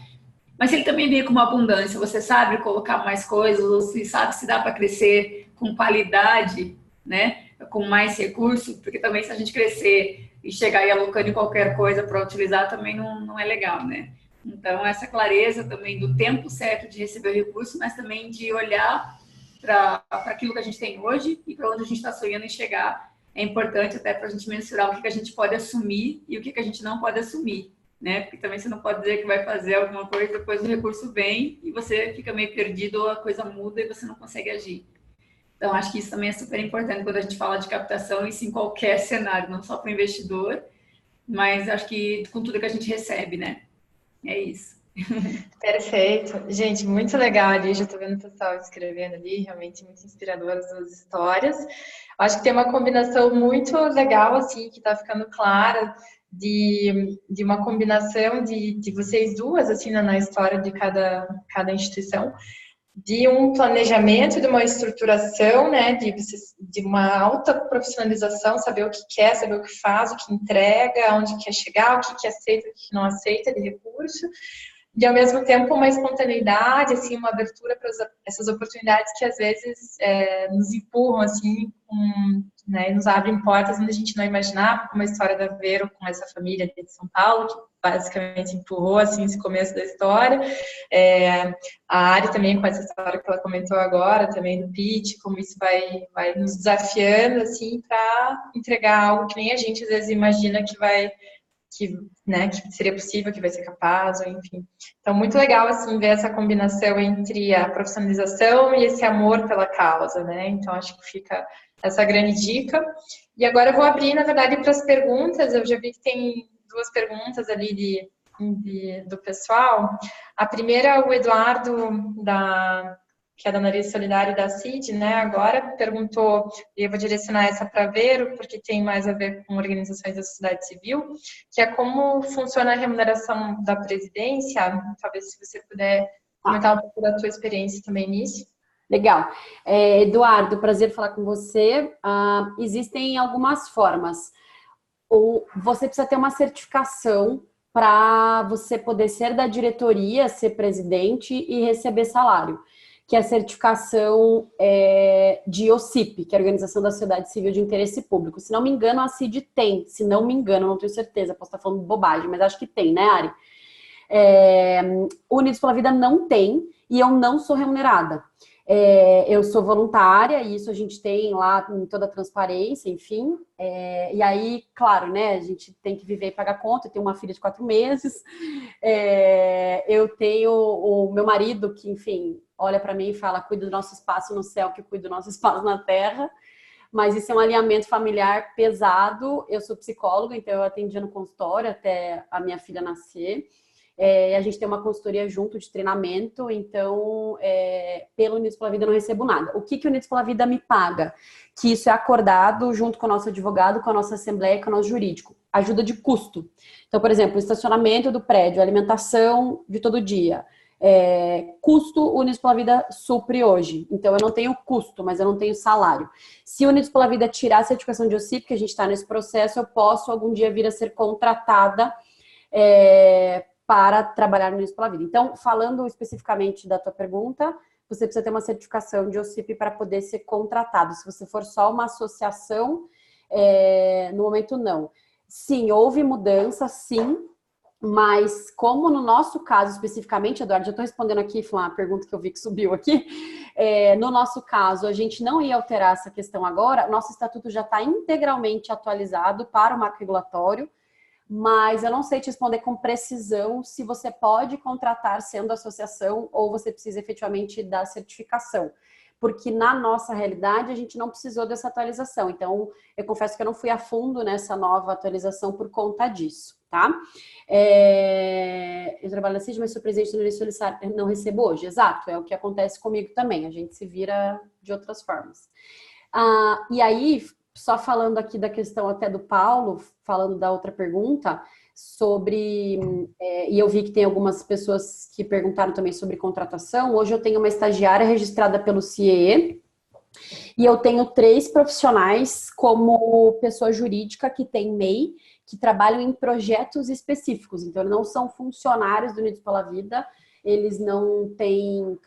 Mas se ele também vem com uma abundância, você sabe colocar mais coisas, ou se sabe se dá para crescer com qualidade, né? Com mais recursos, porque também se a gente crescer e chegar aí alocando em qualquer coisa para utilizar, também não é legal, né? Então, essa clareza também do tempo certo de receber o recurso, mas também de olhar para aquilo que a gente tem hoje e para onde a gente está sonhando em chegar, é importante até para a gente mensurar o que a gente pode assumir e o que a gente não pode assumir, né? Porque também você não pode dizer que vai fazer alguma coisa, depois o recurso vem e você fica meio perdido, ou a coisa muda e você não consegue agir. Então, acho que isso também é super importante quando a gente fala de captação, isso em qualquer cenário, não só para o investidor, mas acho que com tudo que a gente recebe, né? É isso. Perfeito. Gente, muito legal ali. Já estou vendo o pessoal escrevendo ali, realmente muito inspiradoras as histórias. Acho que tem uma combinação muito legal, assim, que está ficando clara de uma combinação de vocês duas, assim, na história de cada instituição, de um planejamento, de uma estruturação, né, de uma alta profissionalização, saber o que quer, saber o que faz, o que entrega, onde quer chegar, o que aceita, o que não aceita de recurso. e ao mesmo tempo uma espontaneidade, assim, uma abertura para essas oportunidades que às vezes nos empurram, assim, né, nos abrem portas onde a gente não imaginava, como a história da Vero com essa família de São Paulo, que basicamente empurrou, assim, esse começo da história. A Ari também, com essa história que ela comentou agora, também do pitch, como isso vai nos desafiando, assim, para entregar algo que nem a gente às vezes imagina né, que seria possível, que vai ser capaz, ou enfim. Então, muito legal, assim, ver essa combinação entre a profissionalização e esse amor pela causa, né? Então, acho que fica essa grande dica. E agora eu vou abrir, na verdade, para as perguntas. Eu já vi que tem 2 perguntas ali do pessoal. A primeira, o Eduardo, que é da Nariz Solidário da CID, né, agora perguntou, e eu vou direcionar essa para Vero, porque tem mais a ver com organizações da sociedade civil, que é como funciona a remuneração da presidência. Talvez se você puder comentar um pouco da tua experiência também nisso. Legal. Eduardo, prazer falar com você. Existem algumas formas. Você precisa ter uma certificação para você poder ser da diretoria, ser presidente e receber salário, que é a certificação de OCIP, que é a Organização da Sociedade Civil de Interesse Público. Se não me engano, a CID tem. Se não me engano, não tenho certeza, posso estar falando bobagem, mas acho que tem, né, Ari? Unidos pela Vida não tem, e eu não sou remunerada. Eu sou voluntária, e isso a gente tem lá em toda a transparência, enfim. E aí, claro, né, a gente tem que viver e pagar conta. Eu tenho uma filha de 4 meses. Eu tenho o meu marido, que, enfim, olha para mim e fala, cuida do nosso espaço no céu, que cuida do nosso espaço na terra. Mas isso é um alinhamento familiar pesado. Eu sou psicóloga, então eu atendia no consultório até a minha filha nascer. A gente tem uma consultoria junto de treinamento, então, pelo Unidos pela Vida eu não recebo nada. O que o Unidos pela Vida me paga? Que isso é acordado junto com o nosso advogado, com a nossa assembleia, com o nosso jurídico. Ajuda de custo. Então, por exemplo, o estacionamento do prédio, alimentação de todo dia. Custo, o Unidos pela Vida supre hoje. Então, eu não tenho custo, mas eu não tenho salário. Se o Unidos pela Vida tirar a certificação de OCIP, que a gente está nesse processo, eu posso algum dia vir a ser contratada para trabalhar no Unidos pela Vida. Então, falando especificamente da tua pergunta, você precisa ter uma certificação de OCIP para poder ser contratado. Se você for só uma associação, no momento não. Sim, houve mudança, sim, mas como no nosso caso especificamente, Eduardo, já estou respondendo aqui, foi uma pergunta que eu vi que subiu aqui, no nosso caso, a gente não ia alterar essa questão agora, nosso estatuto já está integralmente atualizado para o marco regulatório, mas eu não sei te responder com precisão se você pode contratar sendo associação ou você precisa efetivamente da certificação. Porque na nossa realidade a gente não precisou dessa atualização. Então, eu confesso que eu não fui a fundo nessa nova atualização por conta disso, tá? Eu trabalho na CID, mas sou presidente do Nariz Solidário, não recebo hoje. Exato, é o que acontece comigo também. A gente se vira de outras formas. E aí, só falando aqui da questão até do Paulo, falando da outra pergunta, sobre, e eu vi que tem algumas pessoas que perguntaram também sobre contratação. Hoje eu tenho uma estagiária registrada pelo CIEE e eu tenho 3 profissionais como pessoa jurídica que tem MEI, que trabalham em projetos específicos. Então, não são funcionários do Unidos pela Vida, eles não têm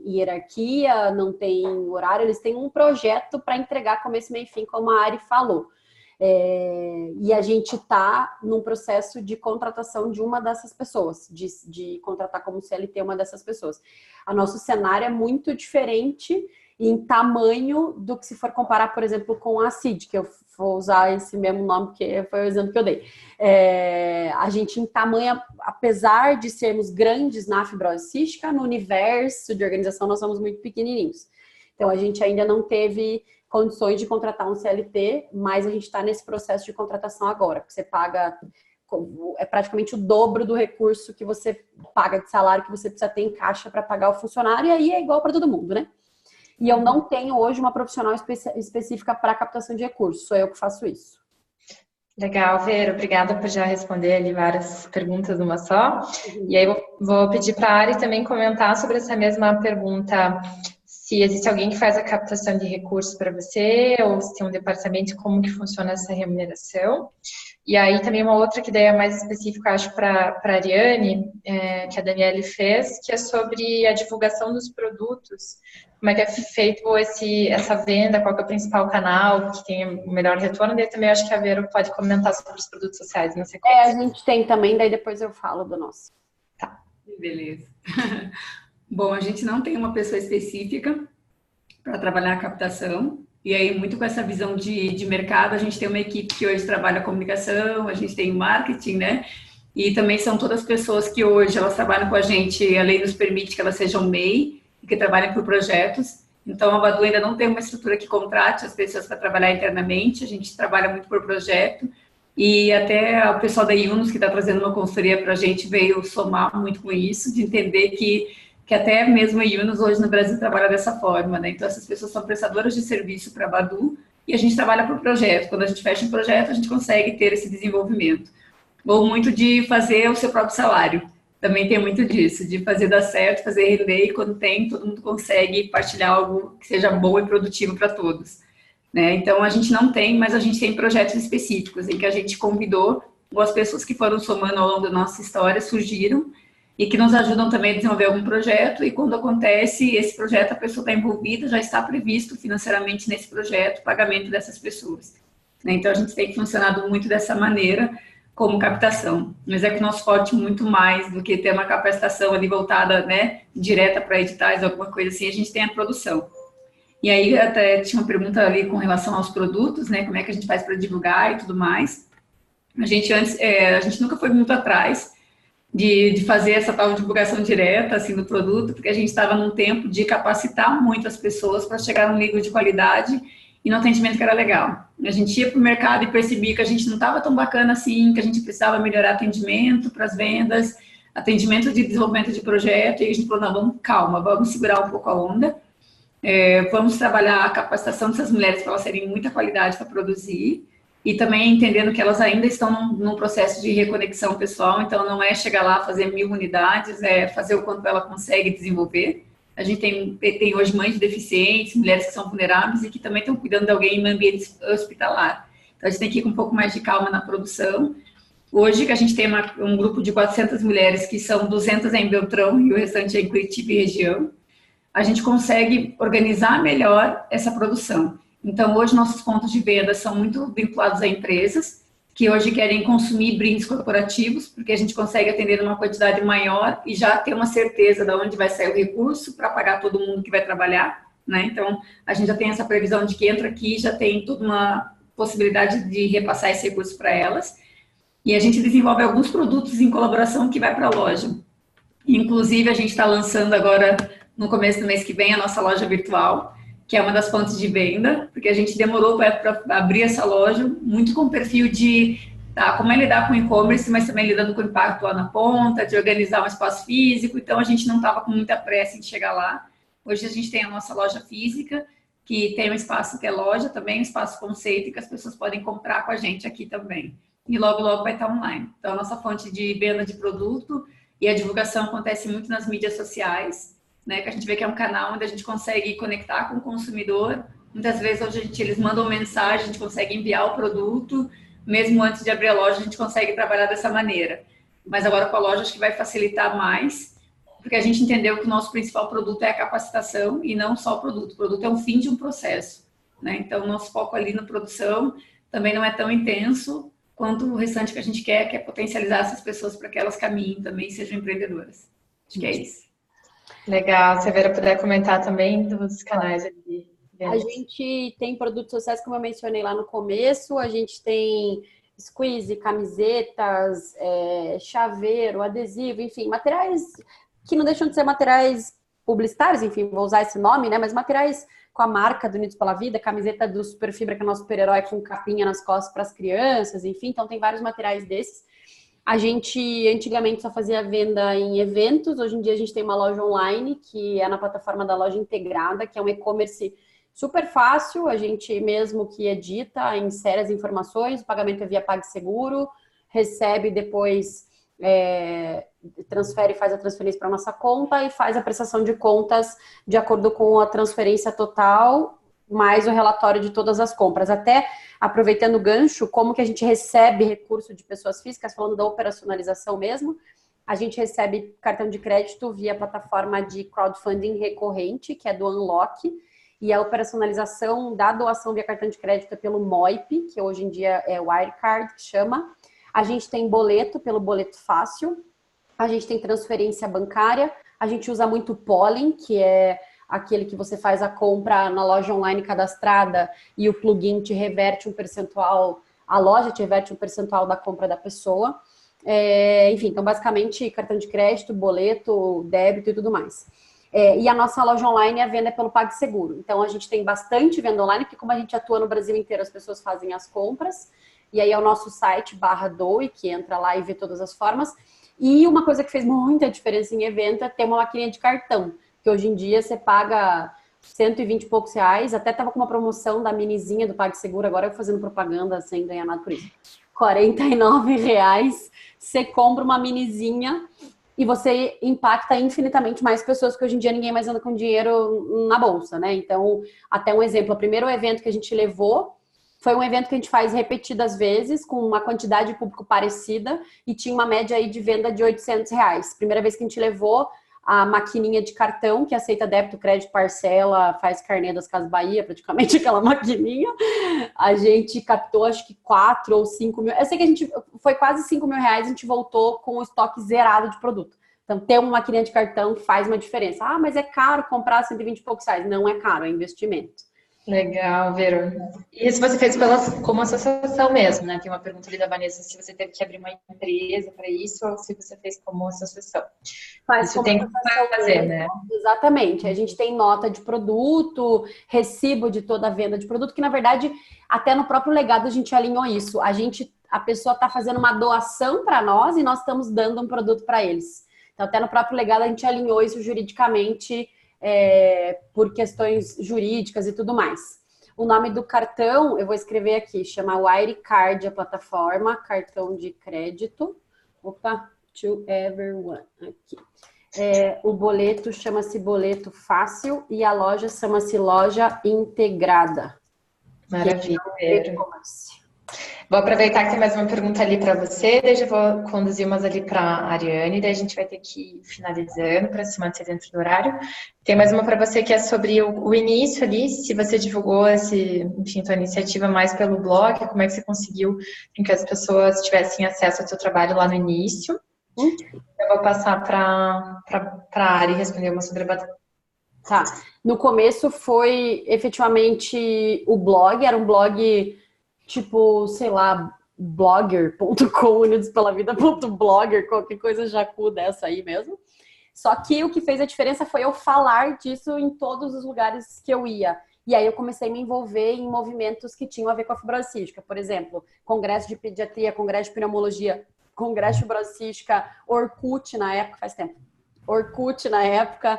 hierarquia, não têm horário, eles têm um projeto para entregar começo, meio e fim, como a Ari falou. E a gente está num processo de contratação de uma dessas pessoas, de contratar como CLT uma dessas pessoas. O nosso cenário é muito diferente em tamanho do que se for comparar, por exemplo, com a CID, que eu vou usar esse mesmo nome, porque foi o exemplo que eu dei. A gente em tamanho, apesar de sermos grandes na fibrose cística, no universo de organização nós somos muito pequenininhos. Então, a gente ainda não teve condições de contratar um CLT, mas a gente está nesse processo de contratação agora, porque você paga, é praticamente o dobro do recurso que você paga de salário que você precisa ter em caixa para pagar o funcionário, e aí é igual para todo mundo, né? E eu não tenho hoje uma profissional específica para captação de recursos, sou eu que faço isso. Legal, Vera, obrigada por já responder ali várias perguntas numa só. E aí vou pedir para a Ari também comentar sobre essa mesma pergunta, se existe alguém que faz a captação de recursos para você, ou se tem um departamento, como que funciona essa remuneração. E aí também uma outra que daí é mais específica, acho, para a Ariane, que a Daniele fez, que é sobre a divulgação dos produtos. Como é que é feito essa venda, qual que é o principal canal que tem o melhor retorno. Daí também acho que a Vero pode comentar sobre os produtos sociais na sequência. A gente tem também, daí depois eu falo do nosso. Tá. Beleza. Bom, a gente não tem uma pessoa específica para trabalhar a captação. E aí, muito com essa visão de mercado, a gente tem uma equipe que hoje trabalha comunicação, a gente tem marketing, né? E também são todas pessoas que hoje elas trabalham com a gente, a lei nos permite que elas sejam MEI e que trabalhem por projetos. Então, a Badu ainda não tem uma estrutura que contrate as pessoas para trabalhar internamente, a gente trabalha muito por projeto. E até o pessoal da Yunus, que está trazendo uma consultoria para a gente, veio somar muito com isso, de entender que até mesmo a Yunus hoje no Brasil trabalha dessa forma, né? Então, essas pessoas são prestadoras de serviço para a Badu e a gente trabalha por projeto. Quando a gente fecha um projeto, a gente consegue ter esse desenvolvimento. Ou muito de fazer o seu próprio salário. Também tem muito disso, de fazer dar certo, fazer render, e quando tem, todo mundo consegue partilhar algo que seja bom e produtivo para todos. Né? Então, a gente não tem, mas a gente tem projetos específicos em que a gente convidou, ou as pessoas que foram somando ao longo da nossa história surgiram, e que nos ajudam também a desenvolver algum projeto, e quando acontece esse projeto, a pessoa está envolvida, já está previsto financeiramente nesse projeto o pagamento dessas pessoas. Né? Então, a gente tem funcionado muito dessa maneira, como captação. Mas é que o nosso forte muito mais do que ter uma capacitação ali voltada, né, direta para editais, alguma coisa assim, a gente tem a produção. E aí, até tinha uma pergunta ali com relação aos produtos, né, como é que a gente faz para divulgar e tudo mais. A gente a gente nunca foi muito atrás de fazer essa tal divulgação direta, assim, do produto, porque a gente estava num tempo de capacitar muito as pessoas para chegar num nível de qualidade e no atendimento que era legal. A gente ia para o mercado e percebia que a gente não estava tão bacana assim, que a gente precisava melhorar atendimento para as vendas, atendimento de desenvolvimento de projeto, e a gente falou, não, vamos, calma, vamos segurar um pouco a onda, vamos trabalhar a capacitação dessas mulheres para elas terem muita qualidade para produzir, e também entendendo que elas ainda estão num processo de reconexão pessoal, então não é chegar lá, fazer 1000 unidades, é fazer o quanto ela consegue desenvolver. A gente tem hoje mães de deficientes, mulheres que são vulneráveis e que também estão cuidando de alguém em ambiente hospitalar. Então, a gente tem que ir com um pouco mais de calma na produção. Hoje, que a gente tem um grupo de 400 mulheres, que são 200 em Beltrão e o restante é em Curitiba e região, a gente consegue organizar melhor essa produção. Então, hoje, nossos pontos de venda são muito vinculados a empresas, que hoje querem consumir brindes corporativos, porque a gente consegue atender uma quantidade maior e já ter uma certeza de onde vai sair o recurso para pagar todo mundo que vai trabalhar, né? Então, a gente já tem essa previsão de que entra aqui, já tem toda uma possibilidade de repassar esse recurso para elas. E a gente desenvolve alguns produtos em colaboração que vai para a loja. Inclusive, a gente está lançando agora, no começo do mês que vem, a nossa loja virtual, que é uma das fontes de venda, porque a gente demorou para abrir essa loja, muito com o perfil de como é lidar com e-commerce, mas também lidando com o impacto lá na ponta, de organizar um espaço físico, então a gente não estava com muita pressa em chegar lá. Hoje a gente tem a nossa loja física, que tem um espaço que é loja também, um espaço conceito, que as pessoas podem comprar com a gente aqui também. E logo, logo vai estar online. Então, a nossa fonte de venda de produto e a divulgação acontece muito nas mídias sociais, né, que a gente vê que é um canal onde a gente consegue conectar com o consumidor. Muitas vezes hoje eles mandam mensagem, a gente consegue enviar o produto, mesmo antes de abrir a loja a gente consegue trabalhar dessa maneira. Mas agora com a loja acho que vai facilitar mais, porque a gente entendeu que o nosso principal produto é a capacitação e não só o produto. O produto é um fim de um processo, né? Então, o nosso foco ali na produção também não é tão intenso quanto o restante que a gente quer, que é potencializar essas pessoas para que elas caminhem também e sejam empreendedoras. Acho que é isso. Legal, se a Vera puder comentar também dos canais de A gente tem produtos sociais, como eu mencionei lá no começo, a gente tem squeeze, camisetas, chaveiro, adesivo, enfim, materiais que não deixam de ser materiais publicitários, enfim, vou usar esse nome, né, mas materiais com a marca do Unidos pela Vida, camiseta do Superfibra, que é o nosso super-herói com capinha nas costas para as crianças, enfim, então tem vários materiais desses. A gente antigamente só fazia venda em eventos, hoje em dia a gente tem uma loja online, que é na plataforma da Loja Integrada, que é um e-commerce super fácil, a gente mesmo que edita, insere as informações, o pagamento é via PagSeguro, recebe depois transfere, faz a transferência para nossa conta e faz a prestação de contas de acordo com a transferência total, mais o relatório de todas as compras. Até aproveitando o gancho, como que a gente recebe recurso de pessoas físicas, falando da operacionalização mesmo, a gente recebe cartão de crédito via plataforma de crowdfunding recorrente, que é do Unlock, e a operacionalização da doação via cartão de crédito é pelo Moip, que hoje em dia é Wirecard, que chama. A gente tem boleto, pelo Boleto Fácil. A gente tem transferência bancária. A gente usa muito Pollen, que é aquele que você faz a compra na loja online cadastrada e o plugin te reverte um percentual, a loja te reverte um percentual da compra da pessoa. Enfim, então basicamente cartão de crédito, boleto, débito e tudo mais. E a nossa loja online, a venda é pelo PagSeguro. Então, a gente tem bastante venda online, porque como a gente atua no Brasil inteiro, as pessoas fazem as compras. E aí é o nosso site, /Doe, que entra lá e vê todas as formas. E uma coisa que fez muita diferença em evento é ter uma maquininha de cartão. Que hoje em dia você paga 120 e poucos reais. Até tava com uma promoção da minizinha do PagSeguro, agora eu fazendo propaganda sem ganhar nada por isso. R$49, você compra uma minizinha e você impacta infinitamente mais pessoas, porque hoje em dia ninguém mais anda com dinheiro na bolsa, né? Então, até um exemplo, o primeiro evento que a gente levou foi um evento que a gente faz repetidas vezes, com uma quantidade de público parecida, e tinha uma média aí de venda de R$800. Primeira vez que a gente levou a maquininha de cartão, que aceita débito, crédito, parcela, faz carnê das Casas Bahia, praticamente aquela maquininha, a gente captou acho que 4 ou 5 mil, eu sei que a gente foi quase 5 mil reais, a gente voltou com o estoque zerado de produto. Então, ter uma maquininha de cartão faz uma diferença. Ah, mas é caro comprar 120 e poucos reais. Não é caro, é investimento. Legal, Vero. E isso você fez como associação mesmo, né? Tem uma pergunta ali da Vanessa se você teve que abrir uma empresa para isso ou se você fez como associação. Faz isso como tem que fazer, né? Exatamente. A gente tem nota de produto, recibo de toda a venda de produto, que na verdade, até no próprio legado a gente alinhou isso. A pessoa está fazendo uma doação para nós e nós estamos dando um produto para eles. Então, até no próprio legado a gente alinhou isso juridicamente, por questões jurídicas e tudo mais. O nome do cartão, eu vou escrever aqui, chama Wirecard, a plataforma, cartão de crédito. Opa, to everyone, aqui. O boleto chama-se Boleto Fácil e a loja chama-se Loja Integrada. Maravilha. Vou aproveitar que tem mais uma pergunta ali para você, daí já vou conduzir umas ali para a Ariane, daí a gente vai ter que ir finalizando para se manter dentro do horário. Tem mais uma para você que é sobre o início ali, se você divulgou tua iniciativa mais pelo blog, como é que você conseguiu que as pessoas tivessem acesso ao seu trabalho lá no início. Eu vou passar para a Ari responder uma sobre a... Tá. No começo foi efetivamente o blog, era um blog tipo, sei lá, blogger.com, unidospelavida.blogger, qualquer coisa jacu dessa aí mesmo. Só que o que fez a diferença foi eu falar disso em todos os lugares que eu ia. E aí eu comecei a me envolver em movimentos que tinham a ver com a fibrose cística. Por exemplo, congresso de pediatria, congresso de pneumologia, congresso de fibrose cística, Orkut na época, faz tempo. Orkut na época.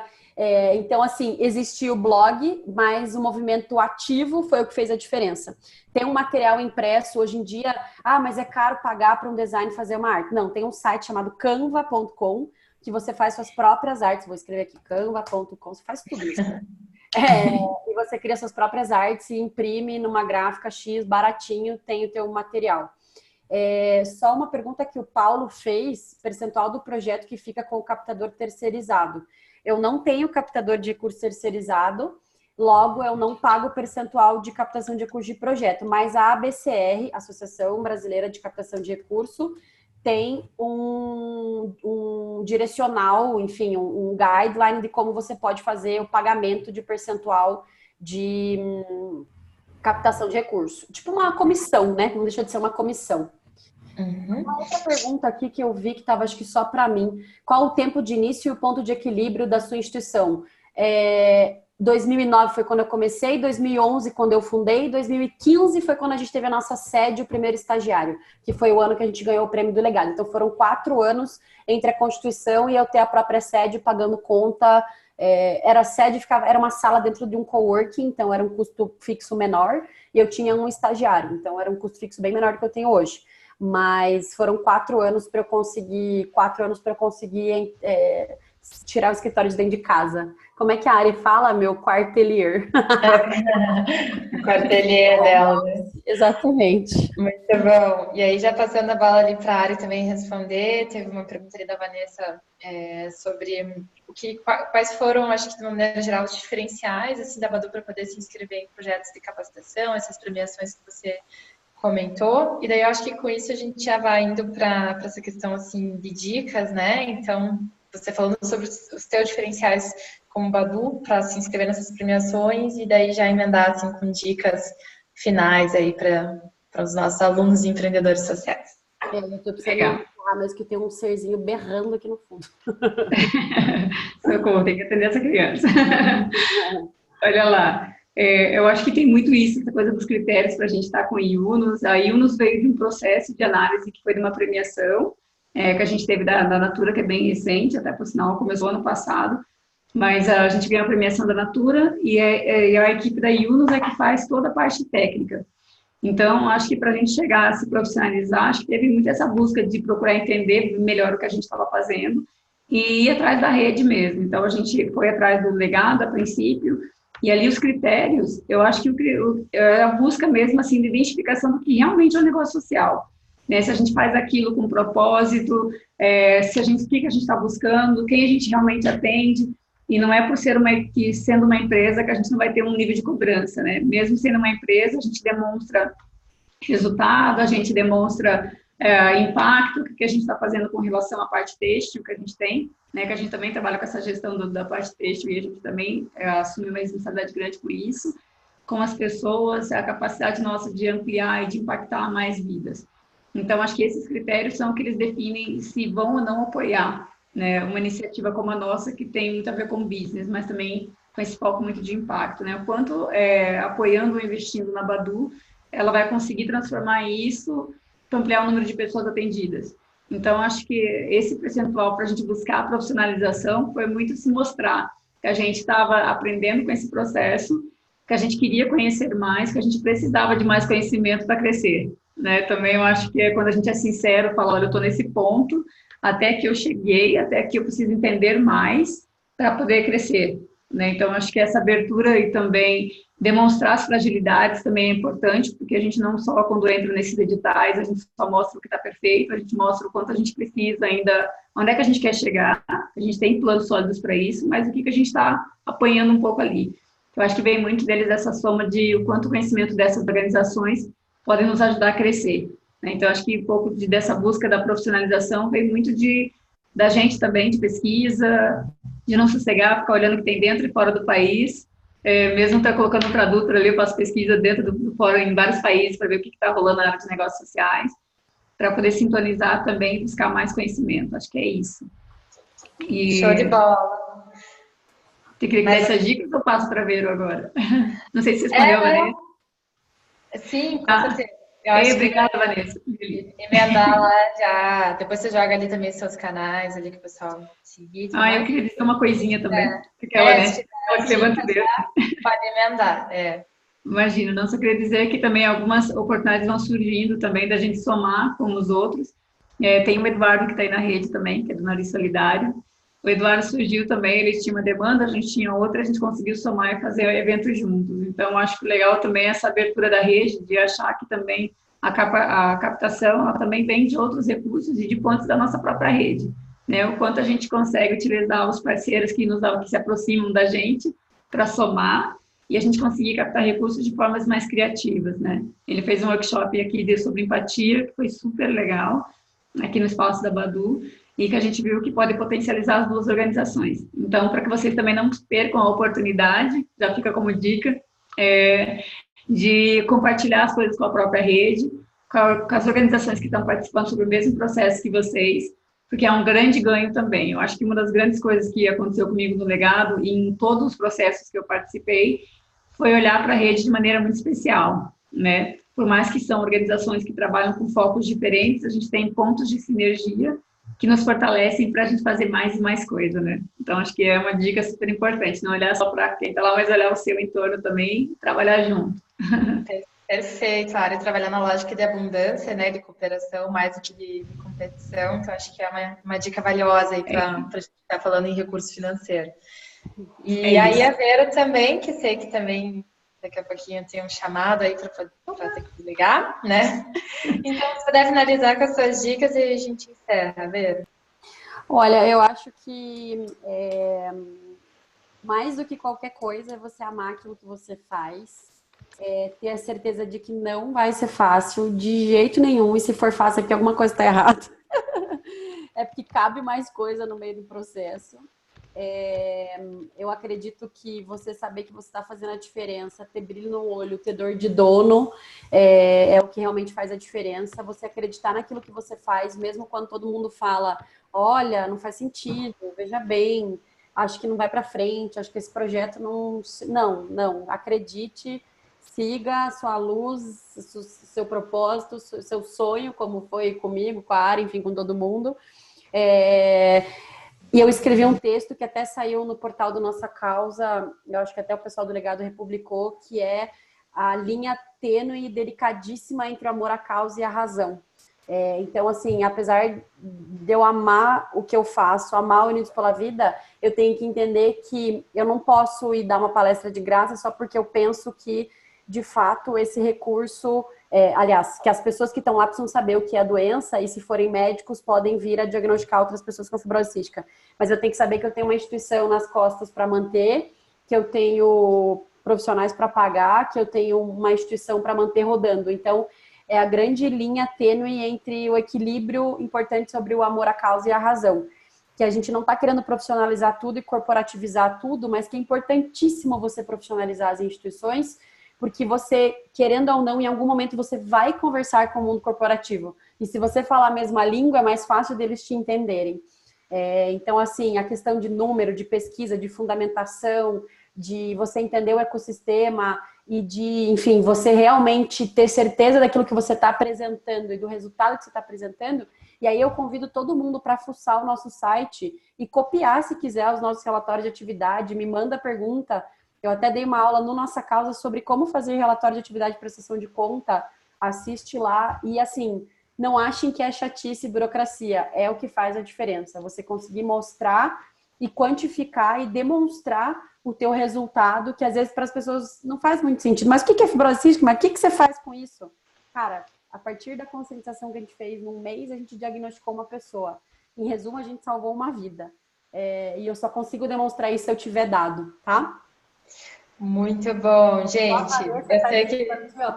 Então, assim, existia o blog, mas o movimento ativo foi o que fez a diferença. Tem um material impresso hoje em dia, mas é caro pagar para um design fazer uma arte. Não, tem um site chamado canva.com, que você faz suas próprias artes. Vou escrever aqui, canva.com, você faz tudo isso. E você cria suas próprias artes e imprime numa gráfica X, baratinho, tem o teu material. Só uma pergunta que o Paulo fez, percentual do projeto que fica com o captador terceirizado. Eu não tenho captador de recurso terceirizado, logo eu não pago percentual de captação de recurso de projeto, mas a ABCR, Associação Brasileira de Captação de Recurso, tem um direcional, enfim, um guideline de como você pode fazer o pagamento de percentual de captação de recurso. Tipo uma comissão, né? Não deixa de ser uma comissão. Uma outra pergunta aqui que eu vi que estava acho que só para mim. Qual o tempo de início e o ponto de equilíbrio da sua instituição? 2009 foi quando eu comecei, 2011 quando eu fundei, 2015 foi quando a gente teve a nossa sede, o primeiro estagiário, que foi o ano que a gente ganhou o prêmio do legado. Então foram 4 anos entre a Constituição e eu ter a própria sede pagando conta. Era sede, era uma sala dentro de um coworking, então era um custo fixo menor, e eu tinha um estagiário, então era um custo fixo bem menor do que eu tenho hoje. mas foram 4 anos para eu conseguir, tirar o escritório de dentro de casa. Como é que a Ari fala? Meu quartelier. O quartelier dela, né? Exatamente. Muito bom. E aí, já passando a bola ali para a Ari também responder, teve uma pergunta ali da Vanessa sobre quais foram, acho que de uma maneira geral, os diferenciais assim, da Badu para poder se inscrever em projetos de capacitação, essas premiações que você comentou. E daí, eu acho que com isso a gente já vai indo para essa questão assim, de dicas, né? Então, você falando sobre os teus diferenciais como Badu para se inscrever nessas premiações e daí já emendar assim, com dicas finais aí para os nossos alunos e empreendedores sociais. Eu estou precisando mas que tem um serzinho berrando aqui no fundo. Socorro, tem que atender essa criança. Olha lá, eu acho que tem muito isso, essa coisa dos critérios para a gente estar com a Yunus. A Yunus veio de um processo de análise que foi de uma premiação que a gente teve da Natura, que é bem recente, até por sinal começou ano passado, mas a gente ganhou a premiação da Natura e a equipe da Yunus é que faz toda a parte técnica. Então, acho que para a gente chegar a se profissionalizar, acho que teve muito essa busca de procurar entender melhor o que a gente estava fazendo e ir atrás da rede mesmo. Então, a gente foi atrás do legado a princípio, e ali os critérios, eu acho que a busca mesmo assim de identificação do que realmente é um negócio social. Né? Se a gente faz aquilo com propósito, o que a gente está buscando, quem a gente realmente atende. E não é por sendo uma empresa que a gente não vai ter um nível de cobrança, né? Mesmo sendo uma empresa, a gente demonstra resultado, a gente demonstra impacto, o que a gente está fazendo com relação à parte têxtil que a gente tem, né? Que a gente também trabalha com essa gestão da parte têxtil e a gente também assume uma responsabilidade grande com isso, com as pessoas, a capacidade nossa de ampliar e de impactar mais vidas. Então, acho que esses critérios são que eles definem se vão ou não apoiar, né, uma iniciativa como a nossa, que tem muito a ver com business, mas também com esse foco muito de impacto, né? O quanto apoiando ou investindo na Badu, ela vai conseguir transformar isso para ampliar o número de pessoas atendidas. Então, acho que esse percentual para a gente buscar a profissionalização foi muito se mostrar que a gente estava aprendendo com esse processo, que a gente queria conhecer mais, que a gente precisava de mais conhecimento para crescer, né? Também eu acho que quando a gente é sincero, fala, olha, eu estou nesse ponto, até que eu cheguei, até que eu preciso entender mais para poder crescer, né? Então, acho que essa abertura e também demonstrar as fragilidades também é importante, porque a gente não só, quando entra nesses editais, a gente só mostra o que está perfeito, a gente mostra o quanto a gente precisa ainda, onde é que a gente quer chegar, a gente tem planos sólidos para isso, mas o que a gente está apanhando um pouco ali. Eu acho que vem muito deles essa soma de o quanto o conhecimento dessas organizações podem nos ajudar a crescer. Então, acho que um pouco dessa busca da profissionalização vem muito da gente também, de pesquisa, de não sossegar, ficar olhando o que tem dentro e fora do país. Mesmo estar colocando um tradutor ali, eu faço pesquisa dentro do fórum em vários países para ver o que está rolando na área de negócios sociais, para poder sintonizar também e buscar mais conhecimento. Acho que é isso. Show de bola. Você queria que desse as dicas ou eu passo para Vero agora? Não sei se você respondeu, Vanessa. Sim, com certeza. Obrigada, Vanessa. Emendar lá já. Depois você joga ali também seus canais ali que o pessoal seguir. Eu queria dizer uma coisinha também. Porque ela, né? Ela que levanta o dedo. Pode emendar, Imagina, não só queria dizer que também algumas oportunidades vão surgindo também da gente somar com os outros. Tem o Eduardo que está aí na rede também, que é do Nariz Solidário. O Eduardo surgiu também, ele tinha uma demanda, a gente tinha outra, a gente conseguiu somar e fazer eventos juntos. Então, acho que legal também essa abertura da rede, de achar que também a captação ela também vem de outros recursos e de pontos da nossa própria rede. Né? O quanto a gente consegue utilizar os parceiros que se aproximam da gente para somar e a gente conseguir captar recursos de formas mais criativas. Né? Ele fez um workshop aqui sobre empatia, que foi super legal, aqui no espaço da Badu, e que a gente viu que pode potencializar as duas organizações. Então, para que vocês também não percam a oportunidade, já fica como dica, de compartilhar as coisas com a própria rede, com as organizações que estão participando sobre o mesmo processo que vocês, porque é um grande ganho também. Eu acho que uma das grandes coisas que aconteceu comigo no legado, e em todos os processos que eu participei, foi olhar para a rede de maneira muito especial, né? Por mais que são organizações que trabalham com focos diferentes, a gente tem pontos de sinergia que nos fortalecem para a gente fazer mais e mais coisa, né? Então, acho que é uma dica super importante, não olhar só para quem está lá, mas olhar o seu entorno também e trabalhar junto. Perfeito, a área de trabalhar na lógica de abundância, né, de cooperação, mais do que de competição, então acho que é uma dica valiosa aí para a gente estar falando em recurso financeiro. É E aí isso. a Vera também, que sei que também daqui a pouquinho tem um chamado aí para ter que ligar, né? Então, se puder finalizar com as suas dicas e a gente encerra, Vera. Olha, eu acho que mais do que qualquer coisa é você amar aquilo que você faz, ter a certeza de que não vai ser fácil de jeito nenhum, e se for fácil é porque alguma coisa está errada. É porque cabe mais coisa no meio do processo. Eu acredito que você saber que você está fazendo a diferença, ter brilho no olho, ter dor de dono, é o que realmente faz a diferença. Você acreditar naquilo que você faz, mesmo quando todo mundo fala, olha, não faz sentido, veja bem, acho que não vai para frente, acho que esse projeto não... Não, acredite, siga a sua luz, seu propósito, seu sonho, como foi comigo, com a Ara, enfim, com todo mundo. E eu escrevi um texto que até saiu no portal do Nossa Causa, eu acho que até o pessoal do Legado republicou, que é a linha tênue e delicadíssima entre o amor à causa e a razão. Então, assim, apesar de eu amar o que eu faço, amar o Unidos pela Vida, eu tenho que entender que eu não posso ir dar uma palestra de graça só porque eu penso que, de fato, esse recurso... aliás, que as pessoas que estão lá precisam saber o que é a doença e, se forem médicos, podem vir a diagnosticar outras pessoas com fibrose cística. Mas eu tenho que saber que eu tenho uma instituição nas costas para manter, que eu tenho profissionais para pagar, que eu tenho uma instituição para manter rodando. Então, é a grande linha tênue entre o equilíbrio importante sobre o amor à causa e a razão. Que a gente não está querendo profissionalizar tudo e corporativizar tudo, mas que é importantíssimo você profissionalizar as instituições, porque você, querendo ou não, em algum momento você vai conversar com o mundo corporativo. E se você falar a mesma língua, é mais fácil deles te entenderem. Então, assim, a questão de número, de pesquisa, de fundamentação, de você entender o ecossistema e de, enfim, você realmente ter certeza daquilo que você está apresentando e do resultado que você está apresentando. E aí eu convido todo mundo para fuçar o nosso site e copiar, se quiser, os nossos relatórios de atividade, me manda pergunta. Eu até dei uma aula no Nossa Causa sobre como fazer relatório de atividade de prestação de conta. Assiste lá e, assim, não achem que é chatice e burocracia. É o que faz a diferença. Você conseguir mostrar e quantificar e demonstrar o teu resultado, que às vezes para as pessoas não faz muito sentido. Mas o que é fibrose cística? Mas o que você faz com isso? Cara, a partir da conscientização que a gente fez, num mês a gente diagnosticou uma pessoa. Em resumo, a gente salvou uma vida. E eu só consigo demonstrar isso se eu tiver dado, tá? Muito bom, gente. Eu sei que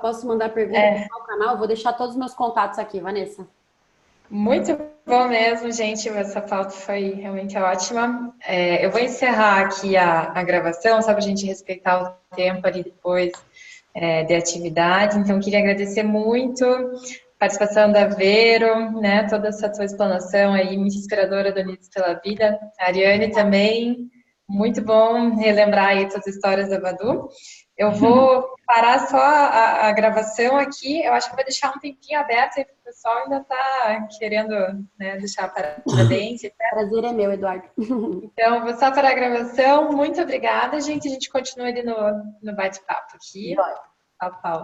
Posso mandar pergunta para o canal? Vou deixar todos os meus contatos aqui, Vanessa. muito bom mesmo, gente. Essa pauta foi realmente ótima. Eu vou encerrar aqui a gravação, só para a gente respeitar o tempo ali depois de atividade. Então, queria agradecer muito a participação da Vero, né? Toda essa tua explanação aí, muito inspiradora do Unidos pela Vida. A Ariane também, muito bom relembrar aí todas as histórias da Badu. Eu vou parar só a gravação aqui. Eu acho que vou deixar um tempinho aberto aí para o pessoal ainda tá querendo, né, deixar parabéns, etc. Prazer é meu, Eduardo. Então, vou só parar a gravação. Muito obrigada, gente. A gente continua ali no bate-papo aqui. Tchau, tchau.